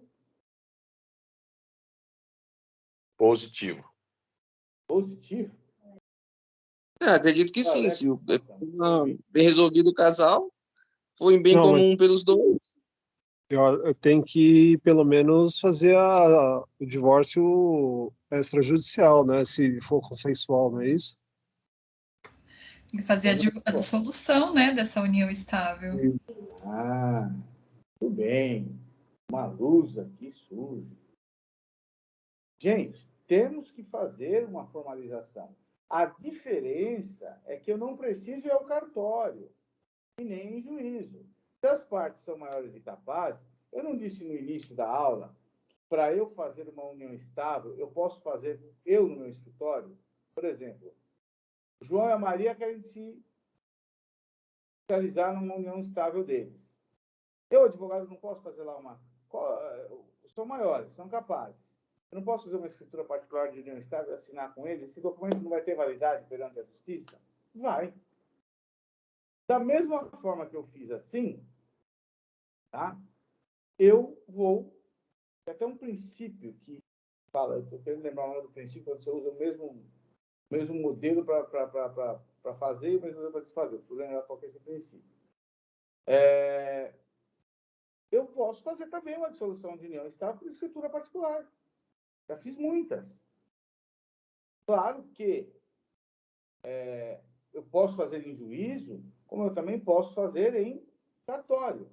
Positivo. Positivo? Acredito que sim. Se bem resolvido o casal, foi bem comum pelos dois. Eu tenho que, pelo menos, fazer o divórcio extrajudicial, né? Se for consensual, não é isso? Tem que fazer a dissolução, né, dessa união estável. Tudo bem. Uma luz aqui suja. Gente, temos que fazer uma formalização. A diferença é que eu não preciso ir ao cartório e nem em juízo. Se as partes são maiores e capazes, eu não disse no início da aula, para eu fazer uma união estável, eu posso fazer eu no meu escritório? Por exemplo, o João e a Maria querem se realizar numa união estável deles. Eu, advogado, não posso fazer lá uma... São maiores, são capazes. Eu não posso fazer uma escritura particular de união estável e assinar com eles? Esse documento não vai ter validade perante a justiça? Vai. Da mesma forma que eu fiz assim, tá? Eu vou... Tem até um princípio que fala, eu estou querendo lembrar o nome do princípio, quando você usa o mesmo modelo para fazer e o mesmo modelo para desfazer. Eu preciso lembrar qual que é esse princípio. Eu posso fazer também uma dissolução de união estável por escritura particular. Já fiz muitas. Claro que eu posso fazer em juízo, como eu também posso fazer em cartório.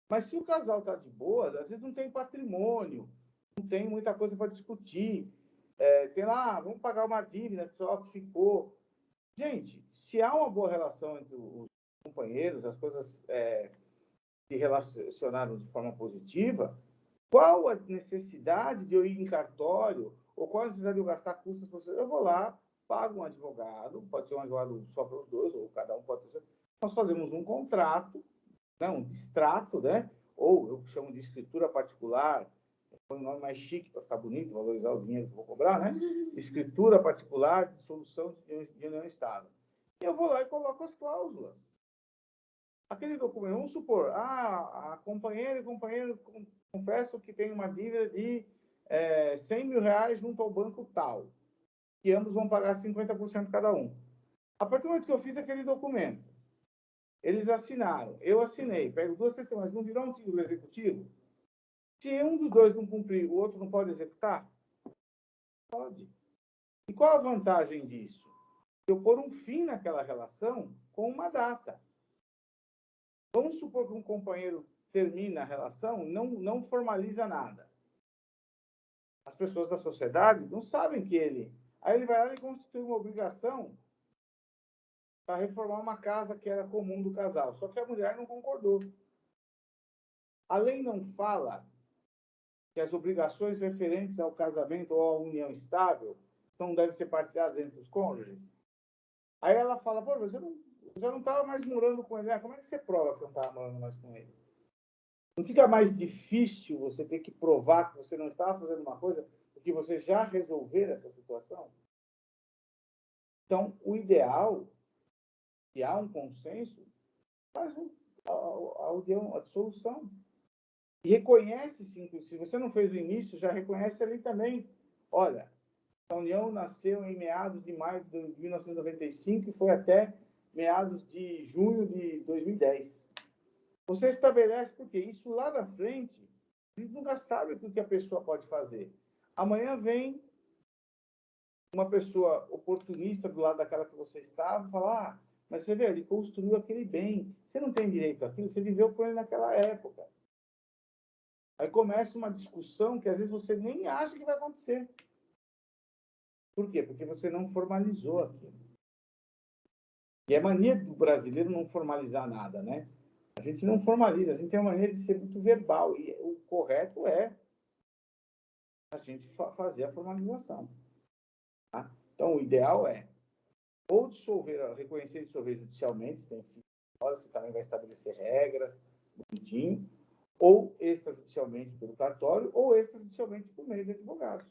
Mas se o casal está de boa, às vezes não tem patrimônio, não tem muita coisa para discutir. Tem lá, vamos pagar uma dívida, só que ficou. Gente, se há uma boa relação entre os companheiros, as coisas se relacionaram de forma positiva, qual a necessidade de eu ir em cartório, ou qual a necessidade de eu gastar custos para você? Eu vou lá, pago um advogado, pode ser um advogado só para os dois, ou cada um pode ter. Nós fazemos um contrato, né, um distrato, né? Ou eu chamo de escritura particular, põe um nome mais chique para ficar bonito, valorizar o dinheiro que eu vou cobrar, né? Escritura particular de solução de união estável. E eu vou lá e coloco as cláusulas. Aquele documento, vamos supor, a companheira e companheiro confessam que tem uma dívida de 100 mil reais junto ao banco tal, que ambos vão pagar 50% cada um. A partir do momento que eu fiz aquele documento, eles assinaram, eu assinei, pego 2 testemunhas, não virá um título executivo? Se um dos dois não cumprir, o outro não pode executar? Pode. E qual a vantagem disso? Eu pôr um fim naquela relação com uma data. Vamos supor que um companheiro termina a relação, não formaliza nada. As pessoas da sociedade não sabem que ele... Aí ele vai lá e constitui uma obrigação para reformar uma casa que era comum do casal. Só que a mulher não concordou. A lei não fala que as obrigações referentes ao casamento ou à união estável não devem ser partilhadas entre os cônjuges. Aí ela fala, pô, mas eu já não estava mais morando com ele. Como é que você prova que você não estava morando mais com ele? Não fica mais difícil você ter que provar que você não estava fazendo uma coisa porque você já resolver essa situação? Então, o ideal, se há um consenso, faz a dissolução. E reconhece, sim, se você não fez o início, já reconhece ali também. Olha, a união nasceu em meados de maio de 1995 e foi até meados de junho de 2010. Você estabelece, porque isso lá na frente, a gente nunca sabe o que a pessoa pode fazer. Amanhã vem uma pessoa oportunista do lado daquela que você estava e fala, mas você vê, ele construiu aquele bem. Você não tem direito àquilo, você viveu com ele naquela época. Aí começa uma discussão que às vezes você nem acha que vai acontecer. Por quê? Porque você não formalizou aquilo. E é mania do brasileiro não formalizar nada, né? A gente não formaliza, a gente tem a mania de ser muito verbal. E o correto é a gente fazer a formalização. Tá? Então, o ideal é ou dissolver, reconhecer e dissolver judicialmente, se tem filho, você também vai estabelecer regras, bonitinho, ou extrajudicialmente pelo cartório, ou extrajudicialmente por meio de advogados.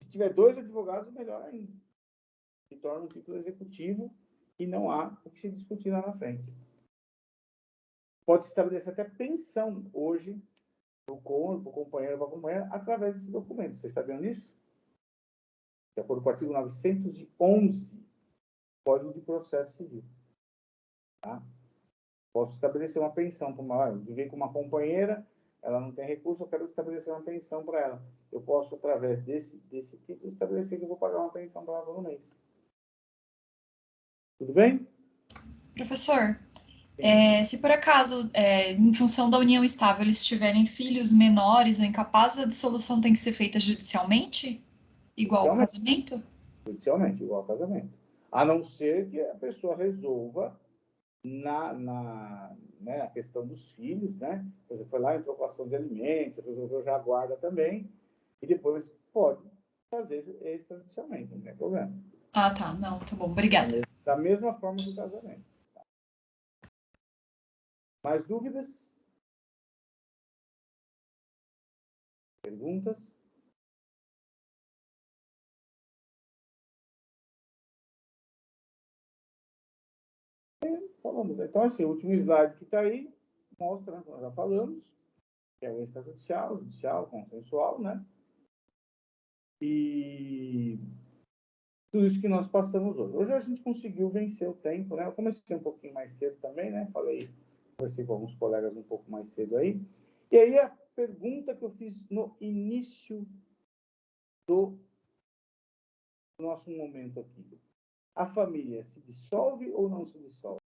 Se tiver 2 advogados, melhor ainda. Se torna um título executivo e não há o que se discutir lá na frente. Pode-se estabelecer até pensão hoje para o companheiro ou para a companheira através desse documento. Vocês sabiam disso? De acordo com o artigo 911 do Código de Processo Civil. Tá? Posso estabelecer uma pensão para viver com uma companheira, ela não tem recurso, eu quero estabelecer uma pensão para ela. Eu posso, através desse título, estabelecer que eu vou pagar uma pensão para ela todo mês. Tudo bem? Professor, se por acaso, em função da união estável, eles tiverem filhos menores ou incapazes, a dissolução tem que ser feita judicialmente? Igual ao casamento? Judicialmente, igual ao casamento. A não ser que a pessoa resolva né, a questão dos filhos, né? Você foi lá, entrou com ação de alimentos, resolveu já a guarda também, e depois pode fazer extrajudicialmente, não tem problema. Ah, tá. Não, tá bom. Obrigada. Da mesma forma do casamento. Mais dúvidas? Perguntas? Falamos. Então, assim, o último slide que está aí mostra, nós já falamos, que é o extrajudicial, judicial, consensual, né? E tudo isso que nós passamos hoje. Hoje a gente conseguiu vencer o tempo, né? Eu comecei um pouquinho mais cedo também, né? Conversei com alguns colegas um pouco mais cedo aí. E aí a pergunta que eu fiz no início do nosso momento aqui. A família se dissolve ou não se dissolve?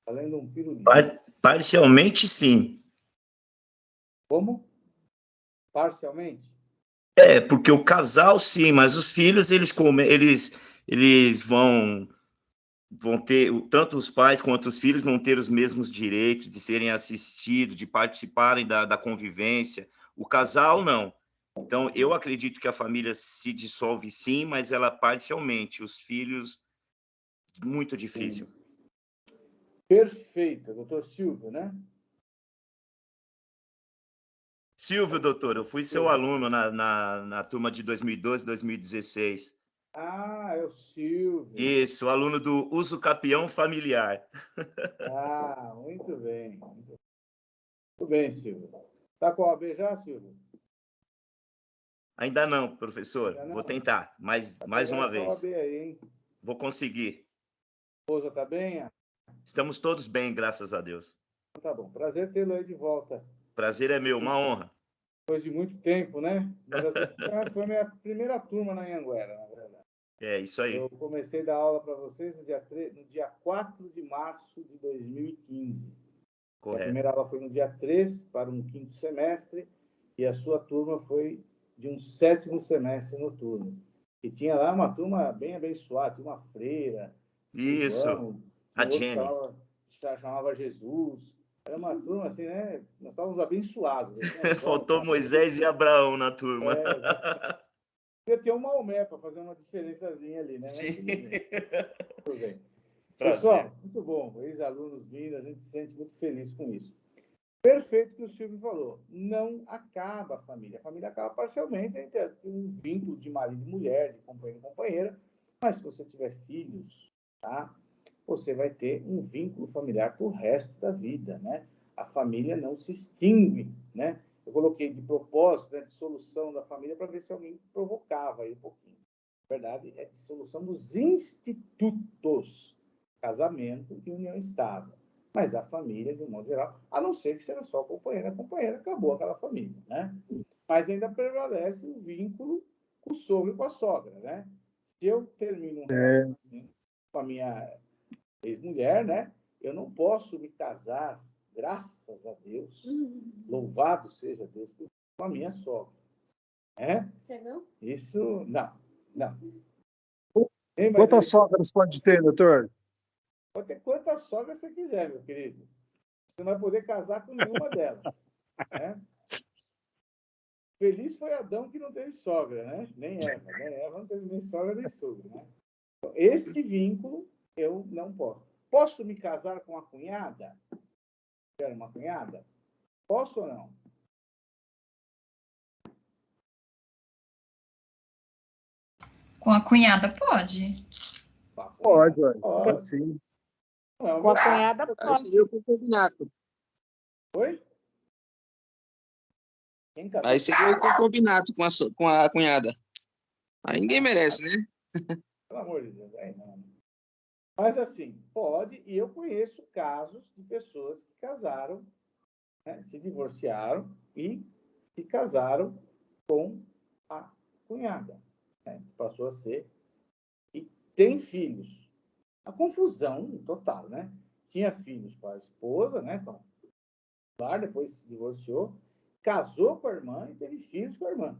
Valendo um pirulito. Parcialmente, sim. Como? Parcialmente? Porque o casal, sim, mas os filhos, eles vão ter, tanto os pais quanto os filhos vão ter os mesmos direitos de serem assistidos, de participarem da convivência. O casal, não. Então, eu acredito que a família se dissolve, sim, mas ela parcialmente. Os filhos, muito difícil. Perfeito, doutor Silvio, né? Silvio, doutor, eu fui seu aluno na turma de 2012, 2016. Ah, é o Silvio. Isso, aluno do uso capião familiar. Ah, muito bem. Muito bem, Silvio. Está com a OAB já, Silvio? Ainda não, professor. Ainda não? Vou tentar, mais Tá uma pegando essa vez. OAB aí, hein? Vou conseguir. A esposa está bem? Estamos todos bem, graças a Deus. Tá bom. Prazer tê-lo aí de volta. Prazer é meu, uma honra. Depois de muito tempo, né? Foi a minha primeira turma na Anhanguera, na verdade. É, isso aí. Eu comecei a dar aula para vocês no dia 4 de março de 2015. Correto. A primeira aula foi no dia 3, para um 5º semestre, e a sua turma foi de um 7º semestre noturno. E tinha lá uma turma bem abençoada, tinha uma freira, Isso, João, a outro Jenny. chamava Jesus. Era uma turma assim, né? Nós estávamos abençoados. Faltou Moisés e Abraão na turma. Ia ter um Maomé para fazer uma diferençazinha ali, né? Sim. Tudo bem. Prazer. Pessoal, muito bom. Ex-alunos vindo, a gente se sente muito feliz com isso. Perfeito o que o Silvio falou. Não acaba a família. A família acaba parcialmente entre um vínculo de marido e mulher, de companheiro e companheira. Mas se você tiver filhos, tá? Você vai ter um vínculo familiar pro resto da vida, né? A família não se extingue, né? Eu coloquei de propósito, né, de solução da família para ver se alguém provocava aí um pouquinho. A verdade é dissolução dos institutos, casamento e união estável. Mas a família, de um modo geral, a não ser que seja só companheiro, acabou aquela família, né? Mas ainda prevalece o vínculo com o sogro e com a sogra, né? Se eu termino um relacionamento com a minha ex-mulher, né? Eu não posso me casar, graças a Deus, louvado seja Deus, com a minha sogra. Né? Isso, não. Quantas sogras pode ter, doutor? Pode ter quantas sogras você quiser, meu querido. Você não vai poder casar com nenhuma delas. Né? Feliz foi Adão que não teve sogra, né? Nem Eva. Né? Eva não teve nem sogra nem sogro. Né? Então, este vínculo eu não posso. Posso me casar com a cunhada? Quero uma cunhada? Posso ou não? Com a cunhada pode? Pode sim. Com a cunhada Aí pode. seria o concubinato. Oi? Aí seria o concubinato com a cunhada. Aí ninguém merece, né? Pelo amor de Deus. Não. Mas assim, pode, e eu conheço casos de pessoas que casaram, né, se divorciaram e se casaram com a cunhada. Né, passou a ser. E tem filhos. A confusão total, né? Tinha filhos com a esposa, né? Então, depois se divorciou, casou com a irmã e teve filhos com a irmã.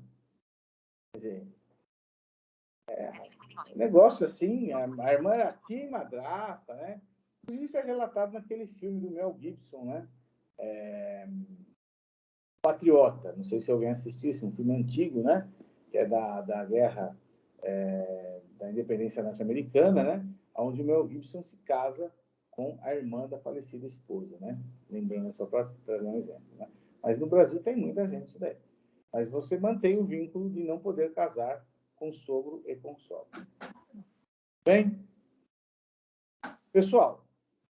Quer dizer, negócio assim, a irmã era tia e madrasta, né? Inclusive, isso é relatado naquele filme do Mel Gibson, né? Patriota. Não sei se alguém assistiu, esse é um filme antigo, né? Que é da guerra da independência norte-americana, né? Onde o Mel Gibson se casa com a irmã da falecida esposa, né? Lembrando só para trazer um exemplo, né? Mas no Brasil tem muita gente isso daí. Mas você mantém o vínculo de não poder casar com sogro e com sogra. Bem? Pessoal,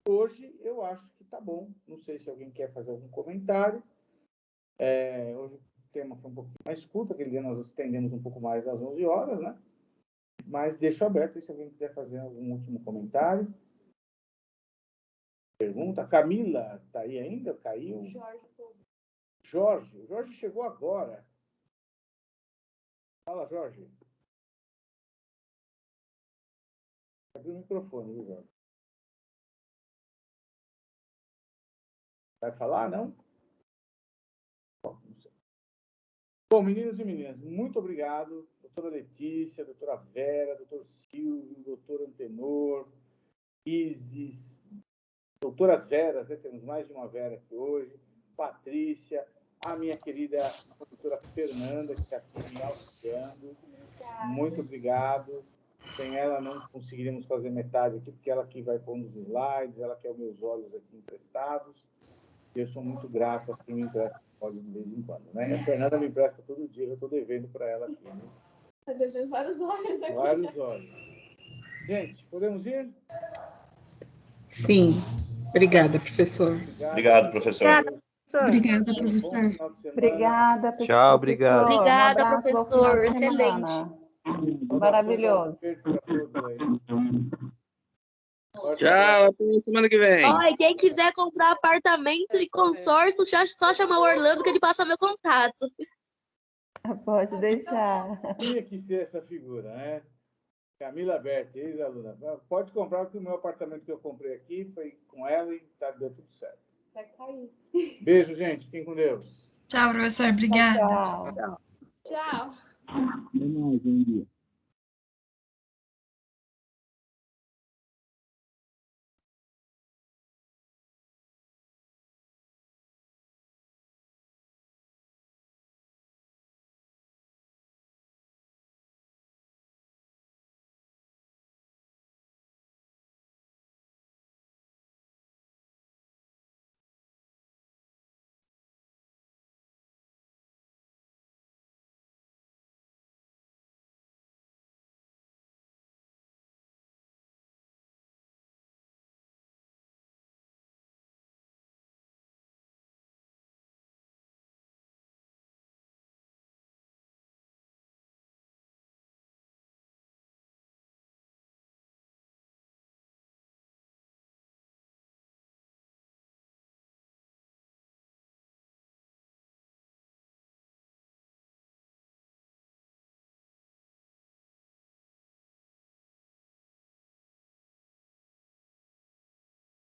hoje eu acho que tá bom. Não sei se alguém quer fazer algum comentário. Hoje o tema foi um pouquinho mais curto. Aquele dia nós estendemos um pouco mais das 11 horas, né? Mas deixo aberto se alguém quiser fazer algum último comentário. Pergunta. Camila, tá aí ainda? Caiu? Jorge. O Jorge chegou agora. Fala, Jorge. Abriu o microfone, viu, Jorge? Vai falar, não? Bom, não sei. Bom, meninos e meninas, muito obrigado. Doutora Letícia, doutora Vera, doutor Silvio, doutor Antenor, Isis, doutoras Veras, né? Temos mais de uma Vera aqui hoje. Patrícia, a minha querida doutora Fernanda, que está aqui me auxiliando. Muito obrigado. Sem ela não conseguiríamos fazer metade aqui, porque ela que vai pôr nos slides, ela quer os meus olhos aqui emprestados. Eu sou muito grato a quem me empresta óleo de vez em quando, né? A Fernanda me empresta todo dia, eu estou devendo para ela aqui, né? Está devendo vários olhos aqui. Vários olhos. Gente, podemos ir? Sim. Obrigada, professor. Obrigado, professor. Obrigada, professor. Obrigada, professor. Tchau, obrigado. Um Obrigada, abraço, bom final professor. de Excelente. semana. Maravilhoso. Tchau, até semana que vem. Ó, e quem quiser comprar apartamento e consórcio, só chamar o Orlando que ele passa meu contato. Pode deixar. Tinha que ser essa figura, né? Camila Berti, ex-aluna. Pode comprar, porque o meu apartamento que eu comprei aqui foi com ela e deu tudo certo. Vai cair. Beijo, gente. Fiquem com Deus. Tchau, professor. Obrigada. Tchau. Tchau. Até mais, bom dia.